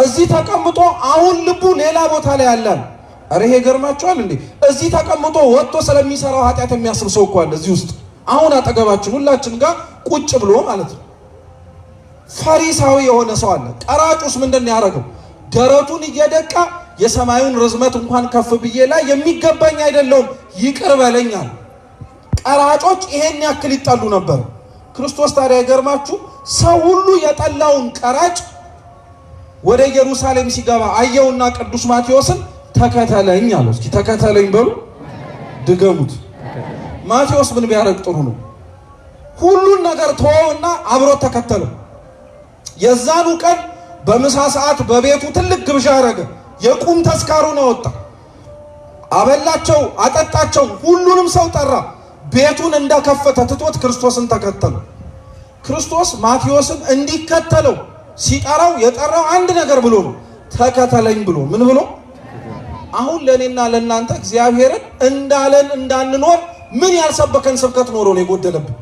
እዚህ ተቀምጦ አሁን ልቡ ሌላ ቦታ ላይ አለ። አረ ይሄ ገርማችኋል እንዴ? እዚህ ተቀምጦ ወጥቶ ስለሚሰራው ኃጢአት የሚያስብ ሰው እኮ አለ እዚህ ውስጥ አሁን አጠገባችን ሁላችን ጋር ቁጭ ብሎ ማለት ነው። ፈሪሳዊ የሆነ ሰው አለ። ቀራጩስ ምንድነው ያደረገው? ደረቱን እየደቃ የሰማዩን ርዝመት እንኳን ከፍ ብዬ ላይ የሚገባኝ አይደለም ይቅር በለኛል። ቀራጮች ይሄን ያክል ይጣሉ ነበር። ክርስቶስ ታዲያ ይገርማችሁ ሰው ሁሉ የጠላውን ቀራጭ ወደ ኢየሩሳሌም ሲገባ አየውና ቅዱስ ማቴዎስን ተከተለኝ አለው። እስኪ ተከተለኝ በሉ ድገሙት። ማቴዎስ ምን ቢያደርግ ጥሩ ነው? ሁሉን ነገር ተወውና አብሮት ተከተለው። የዛኑ ቀን በምሳ ሰዓት በቤቱ ትልቅ ግብዣ አደረገ። የቁም ተስካሩን አወጣ። አበላቸው፣ አጠጣቸው፣ ሁሉንም ሰው ጠራ። ቤቱን እንደከፈተ ትቶት ክርስቶስን ተከተለው። ክርስቶስ ማቴዎስን እንዲከተለው ሲጠራው የጠራው አንድ ነገር ብሎ ነው፣ ተከተለኝ ብሎ። ምን ብሎ? አሁን ለኔና ለናንተ እግዚአብሔርን እንዳለን እንዳንኖር ምን ያልሰበከን ስብከት ኖሮ ነው የጎደለብን?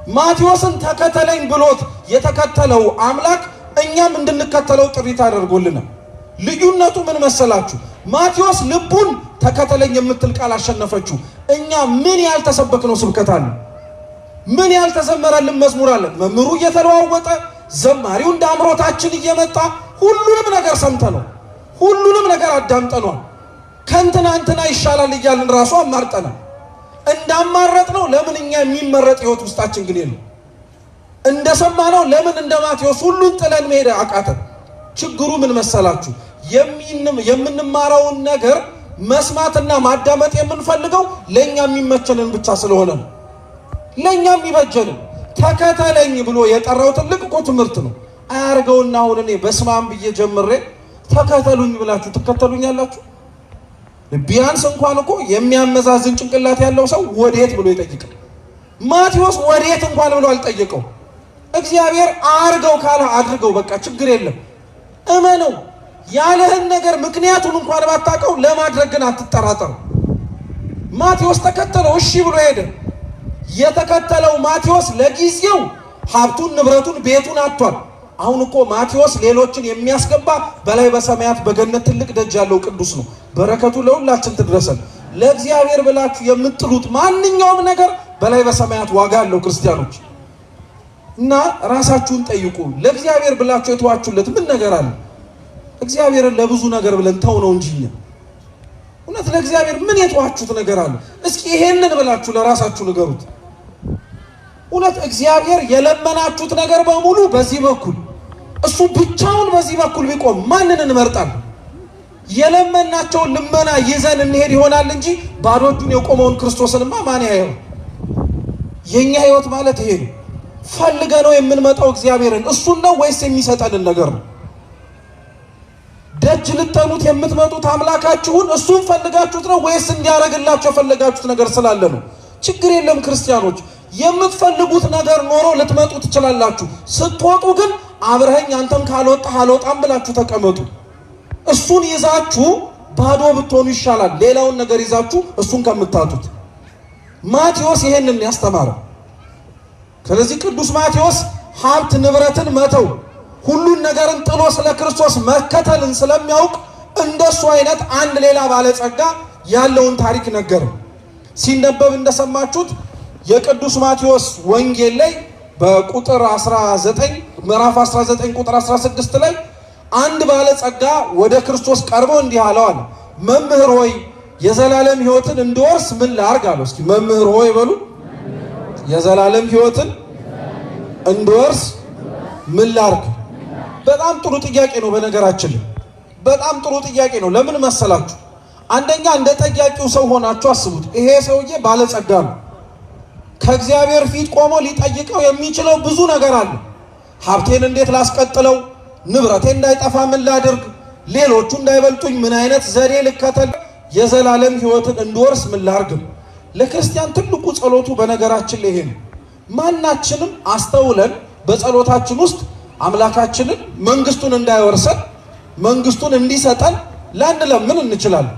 ማቴዎስን ተከተለኝ ብሎት የተከተለው አምላክ እኛም እንድንከተለው ጥሪ ታደርጎልናል። ልዩነቱ ምን መሰላችሁ? ማቴዎስ ልቡን ተከተለኝ የምትል ቃል አሸነፈችው። እኛ ምን ያልተሰበክነው ስብከት አለ? ምን ያልተዘመረልን መዝሙር አለ? መምህሩ እየተለዋወጠ ዘማሪው እንደ አምሮታችን እየመጣ ሁሉንም ነገር ሰምተነው ሁሉንም ነገር አዳምጠነዋል። ከእንትና እንትና ይሻላል እያልን ራሱ አማርጠናል። እንዳማረጥነው ለምን እኛ የሚመረጥ ህይወት ውስጣችን ግን የለም? እንደሰማነው ለምን እንደ ማቴዎስ ሁሉን ጥለን መሄድ አቃተን? ችግሩ ምን መሰላችሁ? የምንማረውን ነገር መስማትና ማዳመጥ የምንፈልገው ለኛ የሚመቸንን ብቻ ስለሆነ ነው። ለኛ የሚበጀንን ተከተለኝ ብሎ የጠራው ትልቅ እኮ ትምህርት ነው። አያርገውና አሁን እኔ በስማም ብዬ ጀምሬ ተከተሉኝ ብላችሁ ትከተሉኛላችሁ? ቢያንስ እንኳን እኮ የሚያመዛዝን ጭንቅላት ያለው ሰው ወዴት ብሎ ይጠይቃል። ማቴዎስ ወዴት እንኳን ብሎ አልጠየቀው። እግዚአብሔር አርገው ካለ አድርገው፣ በቃ ችግር የለም እመነው። ያለህን ነገር ምክንያቱን እንኳን ባታውቀው ለማድረግ ግን አትጠራጠሩ። ማቴዎስ ተከተለው፣ እሺ ብሎ ሄደ። የተከተለው ማቴዎስ ለጊዜው ሀብቱን፣ ንብረቱን፣ ቤቱን አጥቷል። አሁን እኮ ማቴዎስ ሌሎችን የሚያስገባ በላይ በሰማያት በገነት ትልቅ ደጅ ያለው ቅዱስ ነው። በረከቱ ለሁላችን ትድረሰን። ለእግዚአብሔር ብላችሁ የምትጥሉት ማንኛውም ነገር በላይ በሰማያት ዋጋ አለው ክርስቲያኖች። እና ራሳችሁን ጠይቁ። ለእግዚአብሔር ብላችሁ የተዋችሁለት ምን ነገር አለ? እግዚአብሔርን ለብዙ ነገር ብለን ተው ነው እንጂ እውነት ለእግዚአብሔር ምን የተዋችሁት ነገር አለ? እስኪ ይሄንን ብላችሁ ለራሳችሁ ንገሩት። እውነት እግዚአብሔር የለመናችሁት ነገር በሙሉ በዚህ በኩል እሱ ብቻውን በዚህ በኩል ቢቆም ማንን እንመርጣለን? የለመናቸውን ልመና ይዘን እንሄድ ይሆናል እንጂ ባዶ እጁን የቆመውን ክርስቶስንማ ማን ያየው? የኛ ህይወት ማለት ይሄ ነው። ፈልገነው የምንመጣው እግዚአብሔርን እሱን ነው ወይስ የሚሰጠንን ነገር ነው? ደጅ ልጠኑት የምትመጡት አምላካችሁን እሱን ፈልጋችሁት ነው ወይስ እንዲያረግላችሁ የፈለጋችሁት ነገር ስላለ ነው? ችግር የለም ክርስቲያኖች፣ የምትፈልጉት ነገር ኖሮ ልትመጡ ትችላላችሁ። ስትወጡ ግን አብረኸኝ አንተም ካልወጣህ አልወጣም ብላችሁ ተቀመጡ። እሱን ይዛችሁ ባዶ ብትሆኑ ይሻላል፣ ሌላውን ነገር ይዛችሁ እሱን ከምታጡት። ማቴዎስ ይሄንን ያስተማረ። ስለዚህ ቅዱስ ማቴዎስ ሀብት ንብረትን መተው ሁሉን ነገርን ጥሎ ስለ ክርስቶስ መከተልን ስለሚያውቅ እንደሱ አይነት አንድ ሌላ ባለጸጋ ያለውን ታሪክ ነገር ሲነበብ እንደሰማችሁት የቅዱስ ማቴዎስ ወንጌል ላይ በቁጥር 19 ምዕራፍ 19 ቁጥር 16 ላይ አንድ ባለጸጋ ወደ ክርስቶስ ቀርቦ እንዲህ አለው አለ፣ መምህር ሆይ የዘላለም ሕይወትን እንድወርስ ምን ላድርግ አለው። እስኪ መምህር ሆይ በሉ። የዘላለም ሕይወትን እንድወርስ ምን ላድርግ? በጣም ጥሩ ጥያቄ ነው። በነገራችን ላይ በጣም ጥሩ ጥያቄ ነው። ለምን መሰላችሁ? አንደኛ እንደ ጠያቂው ሰው ሆናችሁ አስቡት። ይሄ ሰውዬ ባለጸጋ ነው። ከእግዚአብሔር ፊት ቆሞ ሊጠይቀው የሚችለው ብዙ ነገር አለ። ሀብቴን እንዴት ላስቀጥለው? ንብረቴ እንዳይጠፋ ምን ላድርግ? ሌሎቹ እንዳይበልጡኝ ምን አይነት ዘዴ ልከተል? የዘላለም ሕይወትን እንድወርስ ምን ላድርግ? ለክርስቲያን ትልቁ ጸሎቱ በነገራችን ላይ ይሄ ነው። ማናችንም አስተውለን በጸሎታችን ውስጥ አምላካችንን መንግስቱን እንዳይወርሰን መንግስቱን እንዲሰጠን ላንለምን እንችላለን።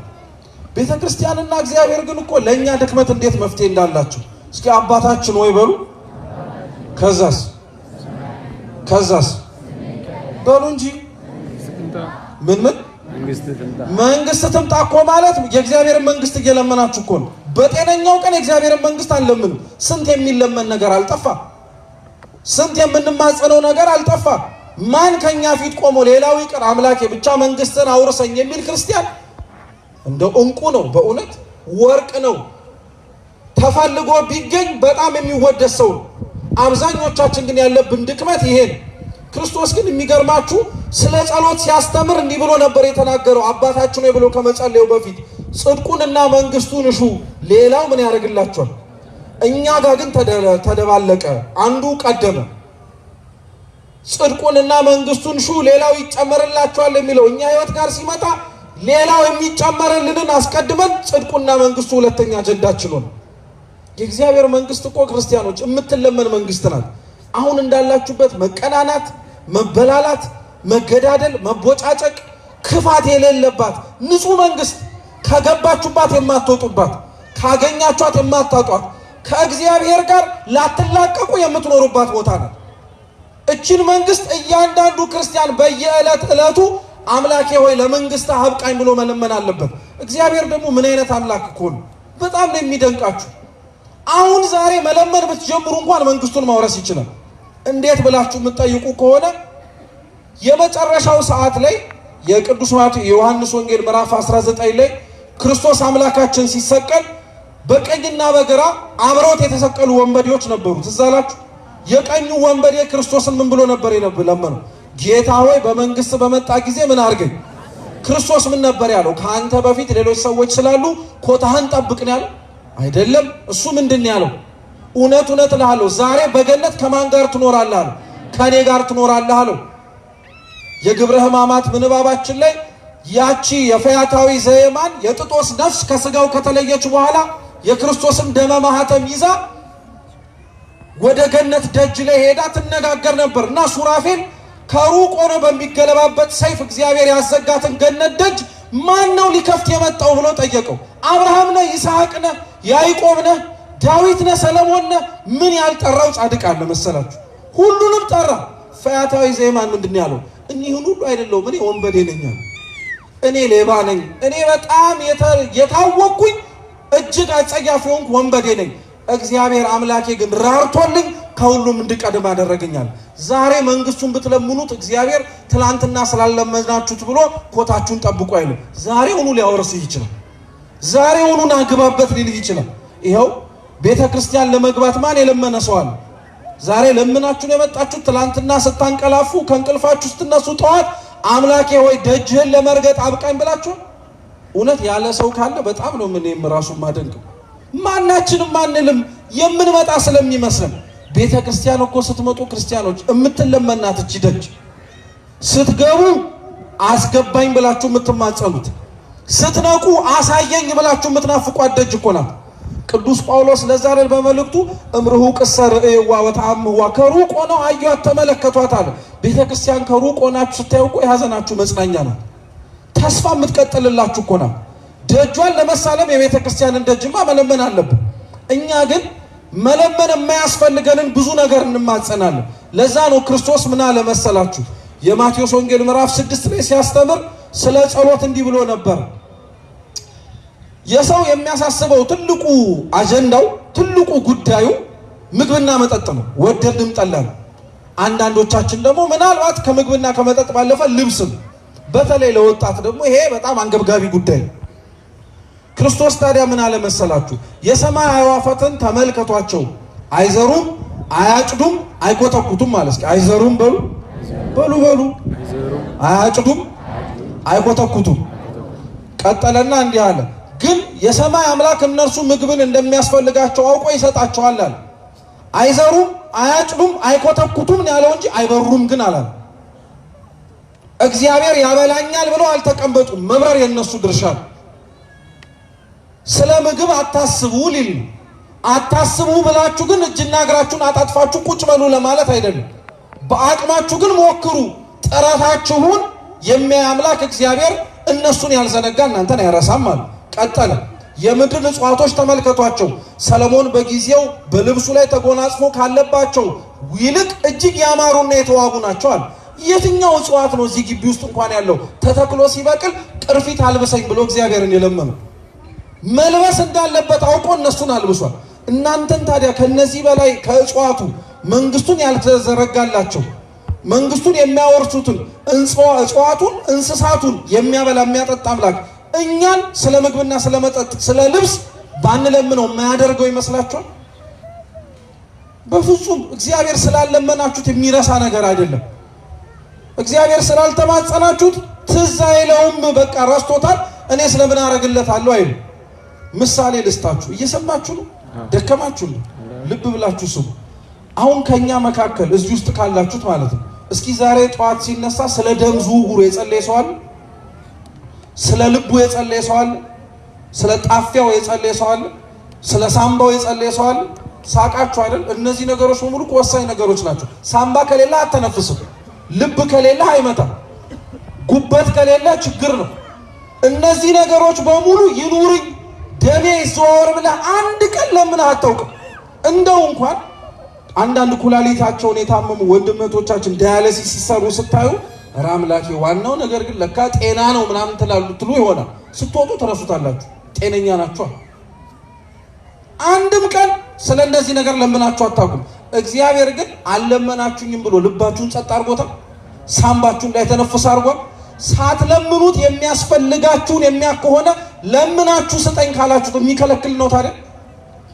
ቤተ ክርስቲያንና እግዚአብሔር ግን እኮ ለእኛ ድክመት እንዴት መፍትሄ እንዳላቸው እስኪ አባታችን ወይ በሉ። ከዛስ በሉ እንጂ ምን መንግስት ትምጣ እኮ ማለት የእግዚአብሔር መንግስት እየለመናችሁ እኮ ነው። በጤነኛው ቀን የእግዚአብሔር መንግስት አንለምንም። ስንት የሚለመን ነገር አልጠፋ፣ ስንት የምንማጸነው ነገር አልጠፋ። ማን ከኛ ፊት ቆሞ ሌላው ይቅር አምላኬ ብቻ መንግስትን አውርሰኝ የሚል ክርስቲያን እንደው እንቁ ነው፣ በእውነት ወርቅ ነው። ተፈልጎ ቢገኝ በጣም የሚወደድ ሰው ነው። አብዛኞቻችን ግን ያለብን ድክመት ይሄ ነው። ክርስቶስ ግን የሚገርማችሁ ስለ ጸሎት ሲያስተምር እንዲህ ብሎ ነበር የተናገረው። አባታችን ሆይ ብሎ ከመጸለዩ በፊት ጽድቁንና መንግስቱን እሹ፣ ሌላው ምን ያደርግላችኋል? እኛ ጋር ግን ተደባለቀ። አንዱ ቀደመ። ጽድቁንና መንግስቱን እሹ ሌላው ይጨመርላችኋል የሚለው እኛ ህይወት ጋር ሲመጣ ሌላው የሚጨመርልንን አስቀድመን ጽድቁና መንግስቱ ሁለተኛ አጀንዳችን ነው። የእግዚአብሔር መንግስት እኮ ክርስቲያኖች የምትለመን መንግስት ናት። አሁን እንዳላችሁበት መቀናናት፣ መበላላት፣ መገዳደል፣ መቦጫጨቅ፣ ክፋት የሌለባት ንጹህ መንግስት፣ ከገባችሁባት የማትወጡባት፣ ካገኛችኋት የማታጧት፣ ከእግዚአብሔር ጋር ላትላቀቁ የምትኖሩባት ቦታ ናት። እችን መንግስት እያንዳንዱ ክርስቲያን በየዕለት ዕለቱ አምላኬ ሆይ ለመንግስት አብቃኝ ብሎ መለመን አለበት። እግዚአብሔር ደግሞ ምን አይነት አምላክ እኮ ነው! በጣም ነው የሚደንቃችሁ። አሁን ዛሬ መለመን ብትጀምሩ እንኳን መንግስቱን ማውረስ ይችላል። እንዴት ብላችሁ የምትጠይቁ ከሆነ የመጨረሻው ሰዓት ላይ የቅዱስ ዮሐንስ ወንጌል ምዕራፍ 19 ላይ ክርስቶስ አምላካችን ሲሰቀል በቀኝና በግራ አብረውት የተሰቀሉ ወንበዴዎች ነበሩ። ትዝ አላችሁ? የቀኙ ወንበዴ ክርስቶስን ምን ብሎ ነበር ለመነው? ጌታ ሆይ በመንግስት በመጣ ጊዜ ምን አድርገኝ። ክርስቶስ ምን ነበር ያለው? ከአንተ በፊት ሌሎች ሰዎች ስላሉ ኮታህን ጠብቅ ነው ያለው አይደለም። እሱ ምንድን ያለው? እውነት እውነት እልሃለሁ ዛሬ በገነት ከማን ጋር ትኖራለህ አለው? ከኔ ጋር ትኖራለህ አለው። የግብረ ሕማማት ምንባባችን ላይ ያቺ የፈያታዊ ዘየማን የጥጦስ ነፍስ ከስጋው ከተለየች በኋላ የክርስቶስን ደመ ማህተም ይዛ ወደ ገነት ደጅ ላይ ሄዳ ትነጋገር ነበር እና ሱራፌል ከሩቅ ሆኖ በሚገለባበት ሰይፍ እግዚአብሔር ያዘጋትን ገነት ደጅ ማን ነው ሊከፍት የመጣው ብሎ ጠየቀው። አብርሃም ነህ፣ ይስሐቅ ነህ፣ ያዕቆብ ነህ፣ ዳዊት ነህ፣ ሰለሞን ነህ? ምን ያልጠራው ጻድቅ አለ መሰላችሁ? ሁሉንም ጠራ። ፈያታዊ ዘየማን ምንድን ያለው? እኒህን ሁሉ አይደለሁም፣ እኔ ወንበዴ ነኝ፣ እኔ ሌባ ነኝ፣ እኔ በጣም የታወቅኩኝ እጅግ አጸያፊ ሆንኩ ወንበዴ ነኝ። እግዚአብሔር አምላኬ ግን ራርቶልኝ ከሁሉም እንድቀድም አደረገኛል። ዛሬ መንግስቱን ብትለምኑት እግዚአብሔር ትላንትና ስላለመናችሁት ብሎ ኮታችሁን ጠብቁ አይልም። ዛሬውኑ ሊያወርስህ ይችላል። ዛሬውኑ ናግባበት ሊልህ ይችላል። ይኸው ቤተ ክርስቲያን ለመግባት ማን የለመነ ሰው አለ? ዛሬ ለምናችሁን የመጣችሁት ትላንትና ስታንቀላፉ ከእንቅልፋችሁ ስትነሱ ጠዋት አምላኬ ሆይ ደጅህን ለመርገጥ አብቃኝ ብላችሁ እውነት ያለ ሰው ካለ በጣም ነው እኔም ራሱ ማደንቀው። ማናችንም አንልም የምንመጣ ስለሚመስለን። ቤተ ክርስቲያን እኮ ስትመጡ ክርስቲያኖች የምትለመናት እቺ ደጅ፣ ስትገቡ አስገባኝ ብላችሁ የምትማጸኑት፣ ስትነቁ አሳየኝ ብላችሁ የምትናፍቋት ደጅ እኮ ናት። ቅዱስ ጳውሎስ ለዛሬ በመልእክቱ እምርሁ ቅሰር እይዋ ወተአምዋ፣ ከሩቅ ሆነው አዩአት ተመለከቷት አለ። ቤተ ክርስቲያን ከሩቅ ሆናችሁ ስታዩ እኮ የሀዘናችሁ መጽናኛ ናት። ተስፋ የምትቀጥልላችሁ እኮ ናት። ደጇን ለመሳለም የቤተ ክርስቲያንን ደጅማ መለመን አለብን። እኛ ግን መለመን የማያስፈልገንን ብዙ ነገር እንማጸናለን። ለዛ ነው ክርስቶስ ምን አለ መሰላችሁ? የማቴዎስ ወንጌል ምዕራፍ 6 ላይ ሲያስተምር ስለ ጸሎት እንዲህ ብሎ ነበር። የሰው የሚያሳስበው ትልቁ አጀንዳው፣ ትልቁ ጉዳዩ ምግብና መጠጥ ነው፣ ወደድንም ጠላን። አንዳንዶቻችን ደግሞ ምናልባት ከምግብና ከመጠጥ ባለፈ ልብስም፣ በተለይ ለወጣት ደግሞ ይሄ በጣም አንገብጋቢ ጉዳይ ነው። ክርስቶስ ታዲያ ምን አለ መሰላችሁ? የሰማይ አዕዋፋትን ተመልከቷቸው፣ አይዘሩም፣ አያጭዱም፣ አይኮተኩቱም ማለት እስኪ አይዘሩም በሉ በሉ በሉ፣ አያጭዱም፣ አይኮተኩቱም። ቀጠለና እንዲህ አለ፣ ግን የሰማይ አምላክ እነርሱ ምግብን እንደሚያስፈልጋቸው አውቆ ይሰጣቸዋል አለ። አይዘሩም፣ አያጭዱም፣ አይኮተኩቱም ያለው እንጂ አይበሩም ግን አላለ። እግዚአብሔር ያበላኛል ብለው አልተቀመጡም። መብረር የነሱ ድርሻ ነው። ስለ ምግብ አታስቡ ሊል አታስቡ ብላችሁ ግን እጅና እግራችሁን አጣጥፋችሁ ቁጭ በሉ ለማለት አይደለም። በአቅማችሁ ግን ሞክሩ። ጥረታችሁን የሚያይ አምላክ እግዚአብሔር እነሱን ያልዘነጋ እናንተን አይረሳም አለ። ቀጠለ፣ የምድር እጽዋቶች ተመልከቷቸው፣ ሰለሞን በጊዜው በልብሱ ላይ ተጎናጽፎ ካለባቸው ይልቅ እጅግ ያማሩና የተዋቡ ናቸዋል። የትኛው እጽዋት ነው እዚህ ግቢ ውስጥ እንኳን ያለው ተተክሎ ሲበቅል ቅርፊት አልብሰኝ ብሎ እግዚአብሔርን የለመነው? መልበስ እንዳለበት አውቆ እነሱን አልብሷል። እናንተን ታዲያ ከነዚህ በላይ ከእጽዋቱ መንግስቱን ያልተዘረጋላቸው መንግስቱን የሚያወርሱትን እጽዋቱን እንስሳቱን የሚያበላ የሚያጠጣ አምላክ እኛን ስለ ምግብና ስለ መጠጥ ስለ ልብስ ባንለምነው የማያደርገው ይመስላችኋል? በፍጹም። እግዚአብሔር ስላለመናችሁት የሚረሳ ነገር አይደለም። እግዚአብሔር ስላልተማጸናችሁት ትዝ አይለውም። በቃ ረስቶታል። እኔ ስለምን አረግለታለሁ አይሉ። ምሳሌ ልስጣችሁ። እየሰማችሁ ነው? ደከማችሁ ነው? ልብ ብላችሁ ስሙ። አሁን ከኛ መካከል እዚህ ውስጥ ካላችሁት ማለት ነው እስኪ ዛሬ ጠዋት ሲነሳ ስለ ደም ዝውውሩ የጸለየ ሰው አለ? ስለ ልቡ የጸለየ ሰው አለ? ስለ ጣፊያው የጸለየ ሰው አለ? ስለ ሳምባው የጸለየ ሰው አለ? ሳቃችሁ አይደል? እነዚህ ነገሮች በሙሉ ወሳኝ ነገሮች ናቸው። ሳምባ ከሌለ አተነፍስም። ልብ ከሌለ አይመታም። ጉበት ከሌለ ችግር ነው። እነዚህ ነገሮች በሙሉ ይኑርኝ ደሜ ይዘዋወር ብለህ አንድ ቀን ለምን አታውቅም? እንደው እንኳን አንዳንድ ኩላሊታቸውን የታመሙ ወንድሞቻችን ዳያሊሲስ ሲሰሩ ስታዩ አምላኬ ዋናው ነገር ግን ለካ ጤና ነው ምናምን ትሉ ይሆናል። ስትወጡ ትረሱታላችሁ። ጤነኛ ናችሁ። አንድም ቀን ስለ እንደዚህ ነገር ለምናችሁ አታውቁም። እግዚአብሔር ግን አልለመናችሁኝም ብሎ ልባችሁን ጸጥ አድርጎታል። ሳምባችሁን እንዳይተነፍስ አድርጓል። ሳትለምኑት የሚያስፈልጋችሁን የሚያከሆነ ለምናችሁ ስጠኝ ካላችሁት የሚከለክል ነው ታዲያ?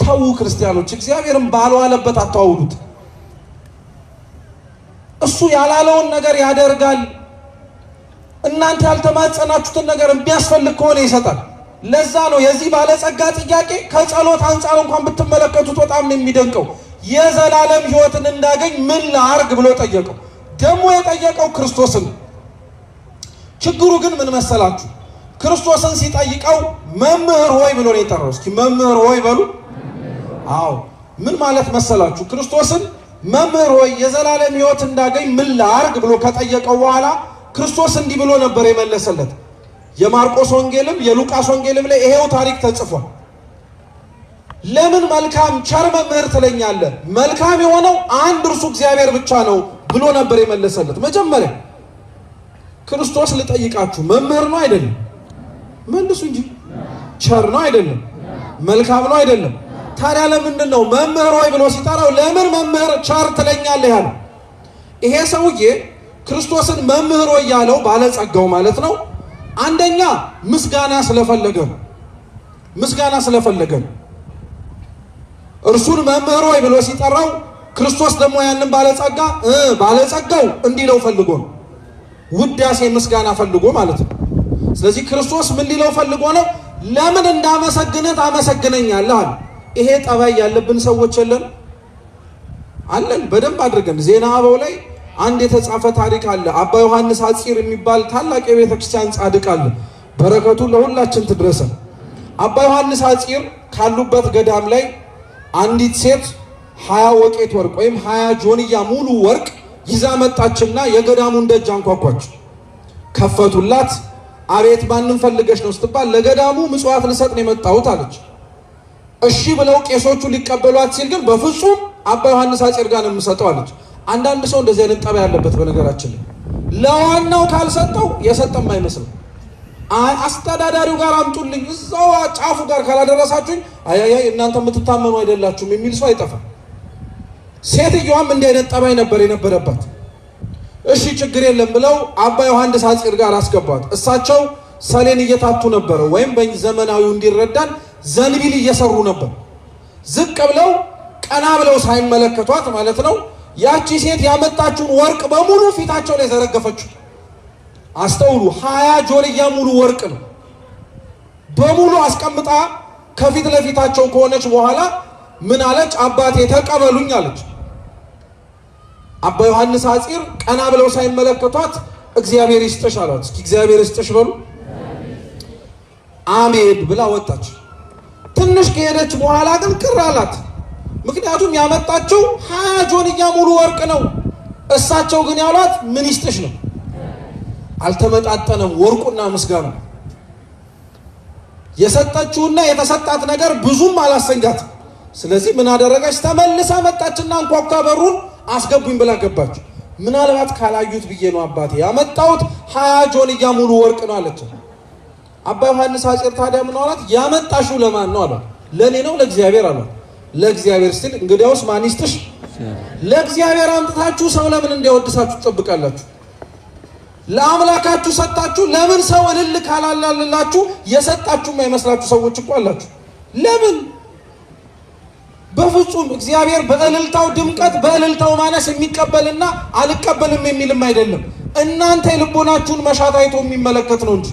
ተው ክርስቲያኖች፣ እግዚአብሔርን ባልዋለበት አታውሉት። እሱ ያላለውን ነገር ያደርጋል። እናንተ ያልተማጸናችሁትን ነገር የሚያስፈልግ ከሆነ ይሰጣል። ለዛ ነው የዚህ ባለጸጋ ጥያቄ ከጸሎት አንጻር እንኳን ብትመለከቱት በጣም ነው የሚደንቀው። የዘላለም ሕይወትን እንዳገኝ ምን ላርግ ብሎ ጠየቀው። ደግሞ የጠየቀው ክርስቶስን። ችግሩ ግን ምን መሰላችሁ? ክርስቶስን ሲጠይቀው መምህር ሆይ ብሎ ነው የጠራው። እስኪ መምህር ሆይ በሉ። አዎ ምን ማለት መሰላችሁ? ክርስቶስን መምህር ሆይ የዘላለም ሕይወት እንዳገኝ ምን ላርግ ብሎ ከጠየቀው በኋላ ክርስቶስ እንዲህ ብሎ ነበር የመለሰለት። የማርቆስ ወንጌልም የሉቃስ ወንጌልም ላይ ይሄው ታሪክ ተጽፏል። ለምን መልካም ቸር መምህር ትለኛለህ? መልካም የሆነው አንድ እርሱ እግዚአብሔር ብቻ ነው ብሎ ነበር የመለሰለት። መጀመሪያ ክርስቶስ ልጠይቃችሁ መምህር ነው አይደለም? መልሱ እንጂ። ቸር ነው አይደለም? መልካም ነው አይደለም? ታዲያ ለምንድን ነው መምህር ሆይ ብሎ ሲጠራው ለምን መምህር ቸር ትለኛለህ ያለው? ይሄ ሰውዬ ክርስቶስን መምህር ሆይ ያለው ባለጸጋው ማለት ነው። አንደኛ ምስጋና ስለፈለገ ነው። ምስጋና ስለፈለገ ነው። እርሱን መምህር ሆይ ብሎ ሲጠራው ክርስቶስ ደግሞ ያንን ባለጸጋው እንዲለው ፈልጎ ነው። ውዳሴ ምስጋና ፈልጎ ማለት ነው። ስለዚህ ክርስቶስ ምን ሊለው ፈልጎ ነው? ለምን እንዳመሰግንህ ታመሰግነኛለህ አለ። ይሄ ጠባይ ያለብን ሰዎች የለን? አለን በደንብ አድርገን። ዜና አበው ላይ አንድ የተጻፈ ታሪክ አለ። አባ ዮሐንስ ሐጺር የሚባል ታላቅ የቤተ ክርስቲያን ጻድቅ አለ። በረከቱ ለሁላችን ትድረሰን። አባ ዮሐንስ ሐጺር ካሉበት ገዳም ላይ አንዲት ሴት 20 ወቄት ወርቅ ወይም 20 ጆንያ ሙሉ ወርቅ ይዛ መጣችና የገዳሙን ደጅ አንኳኳች። ከፈቱላት። አቤት ማንን ፈልገሽ ነው ስትባል ለገዳሙ ምጽዋት ልሰጥ ነው የመጣሁት አለች። እሺ ብለው ቄሶቹ ሊቀበሏት ሲል ግን በፍጹም አባ ዮሐንስ ሐጺር ጋር ነው የምሰጠው አለች። አንዳንድ ሰው እንደዚህ አይነት ጠባይ ያለበት በነገራችን ላይ ለዋናው ካልሰጠው የሰጠም አይመስልም። አስተዳዳሪው ጋር አምጡልኝ እዛው ጫፉ ጋር ካላደረሳችሁኝ አያያ እናንተ የምትታመኑ አይደላችሁም የሚል ሰው አይጠፋም። ሴትዮዋም እንዲህ አይነት ጠባይ ነበር የነበረባት። እሺ ችግር የለም ብለው አባ ዮሐንስ ሐጺር ጋር አስገቧት። እሳቸው ሰሌን እየታቱ ነበር፣ ወይም በዘመናዊው እንዲረዳን ዘንቢል እየሰሩ ነበር። ዝቅ ብለው ቀና ብለው ሳይመለከቷት ማለት ነው ያቺ ሴት ያመጣችውን ወርቅ በሙሉ ፊታቸው ላይ ዘረገፈችው። አስተውሉ፣ 20 ጆንያ ሙሉ ወርቅ ነው። በሙሉ አስቀምጣ ከፊት ለፊታቸው ከሆነች በኋላ ምን አለች? አባቴ ተቀበሉኝ አለች። አባ ዮሐንስ ሐጺር ቀና ብለው ሳይመለከቷት እግዚአብሔር ይስጥሽ አሏት። እስኪ እግዚአብሔር ይስጥሽ በሉ። አሜን ብላ ወጣች። ትንሽ ከሄደች በኋላ ግን ቅር አላት። ምክንያቱም ያመጣችው 20 ጆንያ ሙሉ ወርቅ ነው። እሳቸው ግን ያሏት ምን ይስጥሽ ነው። አልተመጣጠነም ወርቁና ምስጋና። የሰጠችውና የተሰጣት ነገር ብዙም አላሰኛት። ስለዚህ ምን አደረገች? ተመልሳ መጣችና አንኳኳ። በሩን አስገቡኝ ብላ ገባች። ምናልባት ካላዩት ብዬ ነው አባቴ ያመጣሁት 20 ጆንያ ሙሉ ወርቅ ነው አለች። አባ ዮሐንስ አጼር ታዲያ ምን አላት? ያመጣሽው ለማን ነው አላት። ለኔ ነው ለእግዚአብሔር አላት። ለእግዚአብሔር ሲል እንግዲያውስ ማን ይስጥሽ? ለእግዚአብሔር አምጥታችሁ ሰው ለምን እንዲያወድሳችሁ ትጠብቃላችሁ? ለአምላካችሁ ሰጣችሁ ለምን ሰው እልል ካላላላችሁ የሰጣችሁ የማይመስላችሁ ሰዎች እኮ አላችሁ። ለምን? በፍጹም እግዚአብሔር በእልልታው ድምቀት በእልልታው ማነስ የሚቀበልና አልቀበልም የሚልም አይደለም። እናንተ የልቦናችሁን መሻት አይቶ የሚመለከት ነው እንጂ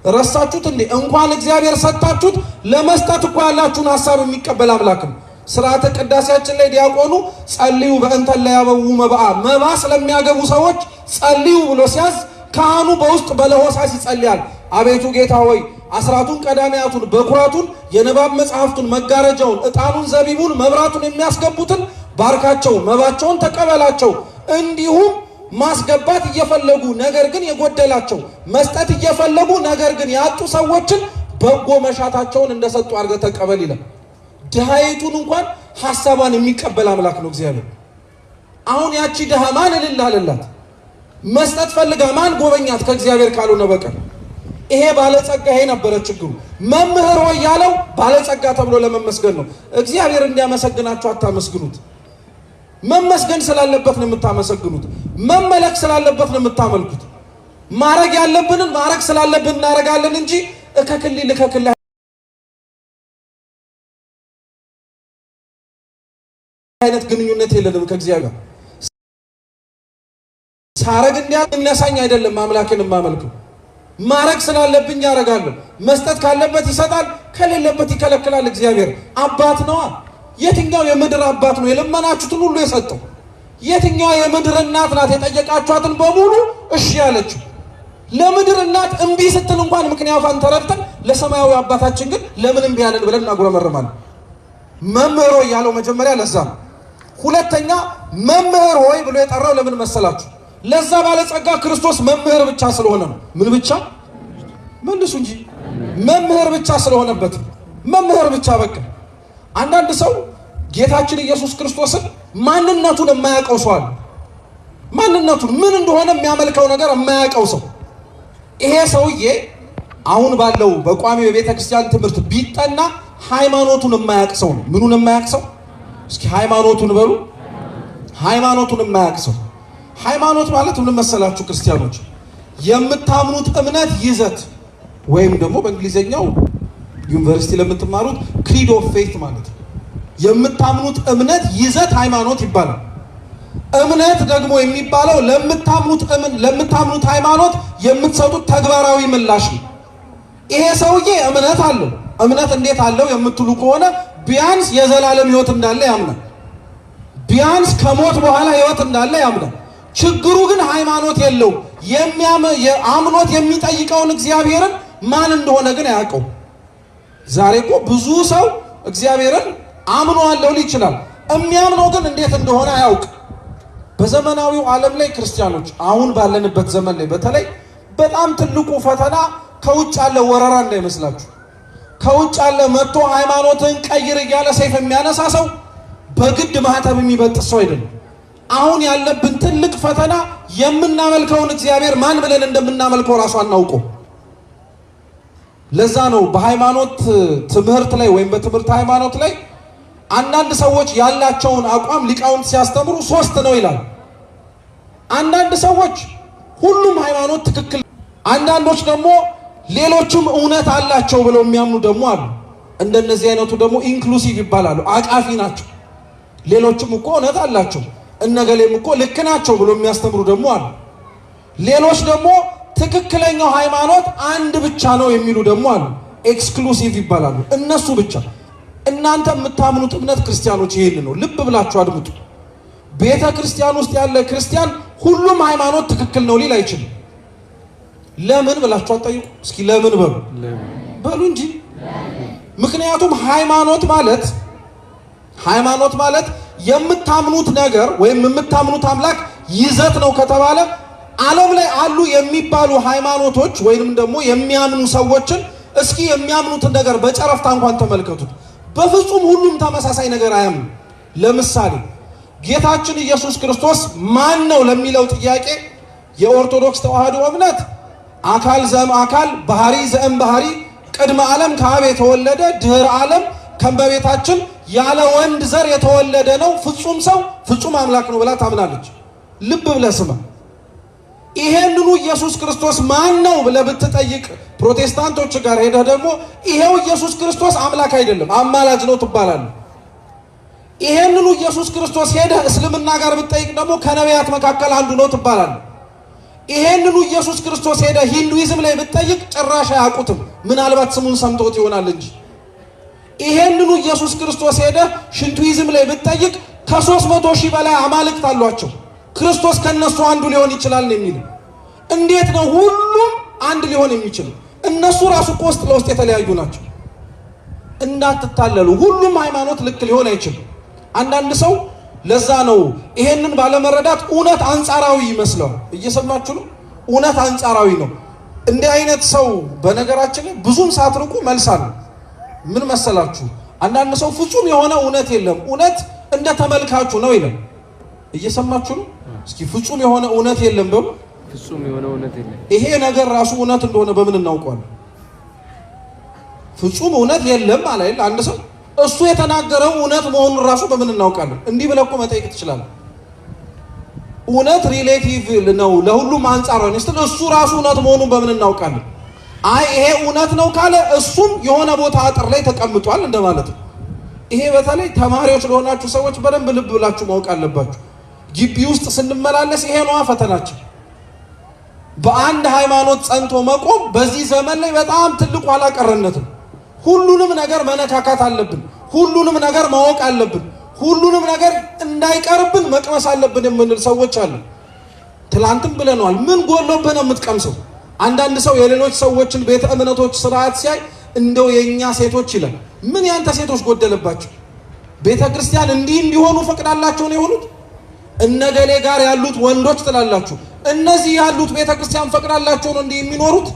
ረሳችሁት እንዴ? እንኳን እግዚአብሔር ሰጣችሁት ለመስጠት እኮ ያላችሁን ሐሳብ የሚቀበል አምላክ ነው። ሥርዓተ ቅዳሴያችን ላይ ዲያቆኑ ጸልዩ በእንተ ለያበው መባ ስለሚያገቡ ሰዎች ጸልዩ ብሎ ሲያዝ ካህኑ በውስጥ በለሆሳስ ይጸልያል። አቤቱ ጌታ ሆይ አስራቱን ቀዳሚያቱን በኩራቱን የንባብ መጽሐፍቱን መጋረጃውን ዕጣኑን ዘቢቡን መብራቱን የሚያስገቡትን ባርካቸው፣ መባቸውን ተቀበላቸው። እንዲሁም ማስገባት እየፈለጉ ነገር ግን የጎደላቸው መስጠት እየፈለጉ ነገር ግን ያጡ ሰዎችን በጎ መሻታቸውን እንደሰጡ አድርገህ ተቀበል ይላል። ድሃይቱን እንኳን ሐሳቧን የሚቀበል አምላክ ነው እግዚአብሔር። አሁን ያቺ ድሃ ማን እልል አለላት? መስጠት ፈልጋ ማን ጎበኛት? ከእግዚአብሔር ካልሆነ በቀር። ይሄ ባለጸጋ ይሄ ነበረ ችግሩ። መምህር ሆይ ያለው ባለጸጋ ተብሎ ለመመስገን ነው። እግዚአብሔር እንዲያመሰግናችሁ አታመስግኑት። መመስገን ስላለበት ነው የምታመሰግኑት። መመለክ ስላለበት ነው የምታመልኩት። ማረግ ያለብንን ማረግ ስላለብን እናረጋለን እንጂ እከክልል አይነት ግንኙነት የለንም ከእግዚአብሔር። ሳረግ እንዲያነሳኝ አይደለም አምላኬን የማመልከው። ማረግ ስላለብኝ ያረጋለሁ። መስጠት ካለበት ይሰጣል፣ ከሌለበት ይከለክላል። እግዚአብሔር አባት ነዋ። የትኛው የምድር አባት ነው የለመናችሁትን ሁሉ የሰጠው? የትኛው የምድር እናት ናት የጠየቃችኋትን በሙሉ እሺ ያለችው? ለምድር እናት እምቢ ስትል እንኳን ምክንያቷን ተረድተን ለሰማያዊ አባታችን ግን ለምን እምቢ ያለን ብለን እናጉረመርማለን። መምህር ሆይ ያለው መጀመሪያ ለዛ ነው። ሁለተኛ መምህር ሆይ ብሎ የጠራው ለምን መሰላችሁ? ለዛ ባለጸጋ ክርስቶስ መምህር ብቻ ስለሆነ ነው። ምን ብቻ? መልሱ እንጂ መምህር ብቻ ስለሆነበት መምህር ብቻ በቃ። አንዳንድ ሰው ጌታችን ኢየሱስ ክርስቶስን ማንነቱን የማያውቀው ሰው አለ። ማንነቱን ምን እንደሆነ የሚያመልከው ነገር የማያውቀው ሰው። ይሄ ሰውዬ አሁን ባለው በቋሚው የቤተ ክርስቲያን ትምህርት ቢጠና ሃይማኖቱን የማያውቅ ሰው ነው። ምኑን የማያውቅ ሰው? እስኪ ሃይማኖቱን በሉ። ሃይማኖቱን የማያውቅ ሰው። ሃይማኖት ማለት ምን መሰላችሁ ክርስቲያኖች? የምታምኑት እምነት ይዘት ወይም ደግሞ በእንግሊዘኛው ዩኒቨርሲቲ ለምትማሩት ክሪድ ኦፍ ፌት ማለት ነው። የምታምኑት እምነት ይዘት ሃይማኖት ይባላል። እምነት ደግሞ የሚባለው ለምታምኑት ሃይማኖት የምትሰጡት ተግባራዊ ምላሽ ነው። ይሄ ሰውዬ እምነት አለው። እምነት እንዴት አለው የምትሉ ከሆነ ቢያንስ የዘላለም ሕይወት እንዳለ ያምናል። ቢያንስ ከሞት በኋላ ሕይወት እንዳለ ያምናል። ችግሩ ግን ሃይማኖት የለው። አምኖት የሚጠይቀውን እግዚአብሔርን ማን እንደሆነ ግን አያውቀው። ዛሬ እኮ ብዙ ሰው እግዚአብሔርን አምኗለሁ ሊል ይችላል። የሚያምነው ግን እንዴት እንደሆነ አያውቅ። በዘመናዊው ዓለም ላይ ክርስቲያኖች አሁን ባለንበት ዘመን ላይ በተለይ በጣም ትልቁ ፈተና ከውጭ ያለ ወረራ እንዳይመስላችሁ። ከውጭ ያለ መጥቶ ሃይማኖትን ቀይር እያለ ሰይፍ የሚያነሳ ሰው በግድ ማህተብ የሚበጥስ ሰው አይደለም። አሁን ያለብን ትልቅ ፈተና የምናመልከውን እግዚአብሔር ማን ብለን እንደምናመልከው ራሱ አናውቀው። ለዛ ነው በሃይማኖት ትምህርት ላይ ወይም በትምህርት ሃይማኖት ላይ አንዳንድ ሰዎች ያላቸውን አቋም ሊቃውንት ሲያስተምሩ 3 ነው ይላል። አንዳንድ ሰዎች ሁሉም ሃይማኖት ትክክል፣ አንዳንዶች ደግሞ ሌሎችም እውነት አላቸው ብለው የሚያምኑ ደግሞ አሉ። እንደነዚህ አይነቱ ደግሞ ኢንክሉሲቭ ይባላሉ፣ አቃፊ ናቸው። ሌሎችም እኮ እውነት አላቸው እነገሌም እኮ ልክ ናቸው ብሎ የሚያስተምሩ ደግሞ አሉ። ሌሎች ደግሞ ትክክለኛው ሃይማኖት አንድ ብቻ ነው የሚሉ ደግሞ አሉ፣ ኤክስክሉሲቭ ይባላሉ። እነሱ ብቻ። እናንተ የምታምኑት እምነት ክርስቲያኖች ይሄን ነው። ልብ ብላችሁ አድምጡ። ቤተ ክርስቲያን ውስጥ ያለ ክርስቲያን ሁሉም ሃይማኖት ትክክል ነው ሊል አይችልም። ለምን ብላችሁ አትጠይቁ። እስኪ ለምን በሉ እንጂ። ምክንያቱም ሃይማኖት ማለት የምታምኑት ነገር ወይም የምታምኑት አምላክ ይዘት ነው ከተባለ ዓለም ላይ አሉ የሚባሉ ሃይማኖቶች ወይንም ደግሞ የሚያምኑ ሰዎችን እስኪ የሚያምኑትን ነገር በጨረፍታ እንኳን ተመልከቱት። በፍጹም ሁሉም ተመሳሳይ ነገር አያምኑ። ለምሳሌ ጌታችን ኢየሱስ ክርስቶስ ማን ነው ለሚለው ጥያቄ የኦርቶዶክስ ተዋህዶ እምነት አካል ዘም አካል ባህሪ ዘም ባህሪ ቅድመ ዓለም ከአብ የተወለደ ድህረ ዓለም ከእመቤታችን ያለ ወንድ ዘር የተወለደ ነው፣ ፍጹም ሰው ፍጹም አምላክ ነው ብላ ታምናለች። ልብ ብለህ ስማ። ይሄንኑ ኢየሱስ ክርስቶስ ማን ነው ብለህ ብትጠይቅ ፕሮቴስታንቶች ጋር ሄደህ ደግሞ ይሄው ኢየሱስ ክርስቶስ አምላክ አይደለም አማላጅ ነው ትባላለህ። ይሄንኑ ኢየሱስ ክርስቶስ ሄደህ እስልምና ጋር ብትጠይቅ ደግሞ ከነቢያት መካከል አንዱ ነው ትባላለህ። ይሄንኑ ኢየሱስ ክርስቶስ ሄደህ ሂንዱይዝም ላይ ብትጠይቅ ጭራሽ አያውቁትም፣ ምናልባት ስሙን ሰምቶት ይሆናል እንጂ። ይሄንኑ ኢየሱስ ክርስቶስ ሄደህ ሽንቱይዝም ላይ ብትጠይቅ ከ300,000 በላይ አማልክት አሏቸው፣ ክርስቶስ ከነሱ አንዱ ሊሆን ይችላል የሚል። እንዴት ነው ሁሉም አንድ ሊሆን የሚችል? እነሱ ራሱ እኮ ውስጥ ለውስጥ የተለያዩ ናቸው። እንዳትታለሉ፣ ሁሉም ሃይማኖት ልክ ሊሆን አይችልም። አንዳንድ ሰው ለዛ ነው ይሄንን ባለመረዳት እውነት አንጻራዊ ይመስላል። እየሰማችሁ ነው? እውነት አንጻራዊ ነው። እንዲህ አይነት ሰው በነገራችን ላይ ብዙም ሳትርቁ መልስ አለ። ምን መሰላችሁ? አንዳንድ ሰው ፍጹም የሆነ እውነት የለም፣ እውነት እንደ ተመልካቹ ነው ይላል። እየሰማችሁ ነው? እስኪ ፍጹም የሆነ እውነት የለም በሉ። ፍጹም የሆነ እውነት የለም። ይሄ ነገር ራሱ እውነት እንደሆነ በምን እናውቀዋለን? ፍጹም እውነት የለም ማለት አንድ ሰው እሱ የተናገረው እውነት መሆኑን ራሱ በምን እናውቃለን? እንዲህ ብለህ እኮ መጠየቅ ትችላለህ። እውነት ሪሌቲቭ ነው፣ ለሁሉም አንጻራዊ ነው ስትል እሱ ራሱ እውነት መሆኑን በምን እናውቃለን? አይ ይሄ እውነት ነው ካለ እሱም የሆነ ቦታ አጥር ላይ ተቀምጧል እንደማለት ነው። ይሄ በተለይ ተማሪዎች ለሆናችሁ ሰዎች በደንብ ልብ ብላችሁ ማወቅ አለባችሁ። ግቢ ውስጥ ስንመላለስ ይሄ ነዋ ፈተናችን። በአንድ ሃይማኖት ጸንቶ መቆም በዚህ ዘመን ላይ በጣም ትልቅ ኋላ ቀርነት ነው። ሁሉንም ነገር መነካካት አለብን። ሁሉንም ነገር ማወቅ አለብን። ሁሉንም ነገር እንዳይቀርብን መቅመስ አለብን የምንል ሰዎች አሉ። ትላንትም ብለናል። ምን ጎሎብህ ነው የምትቀምሰው? አንዳንድ ሰው የሌሎች ሰዎችን ቤተ እምነቶች ስርዓት ሲያይ እንደው የኛ ሴቶች ይላል። ምን ያንተ ሴቶች ጎደለባቸው? ቤተ ክርስቲያን እንዲህ እንዲሆኑ ፈቅዳላቸው ነው የሆኑት? እነገሌ ጋር ያሉት ወንዶች ትላላችሁ። እነዚህ ያሉት ቤተ ክርስቲያን ፈቅዳላቸው ነው እንዲህ የሚኖሩት?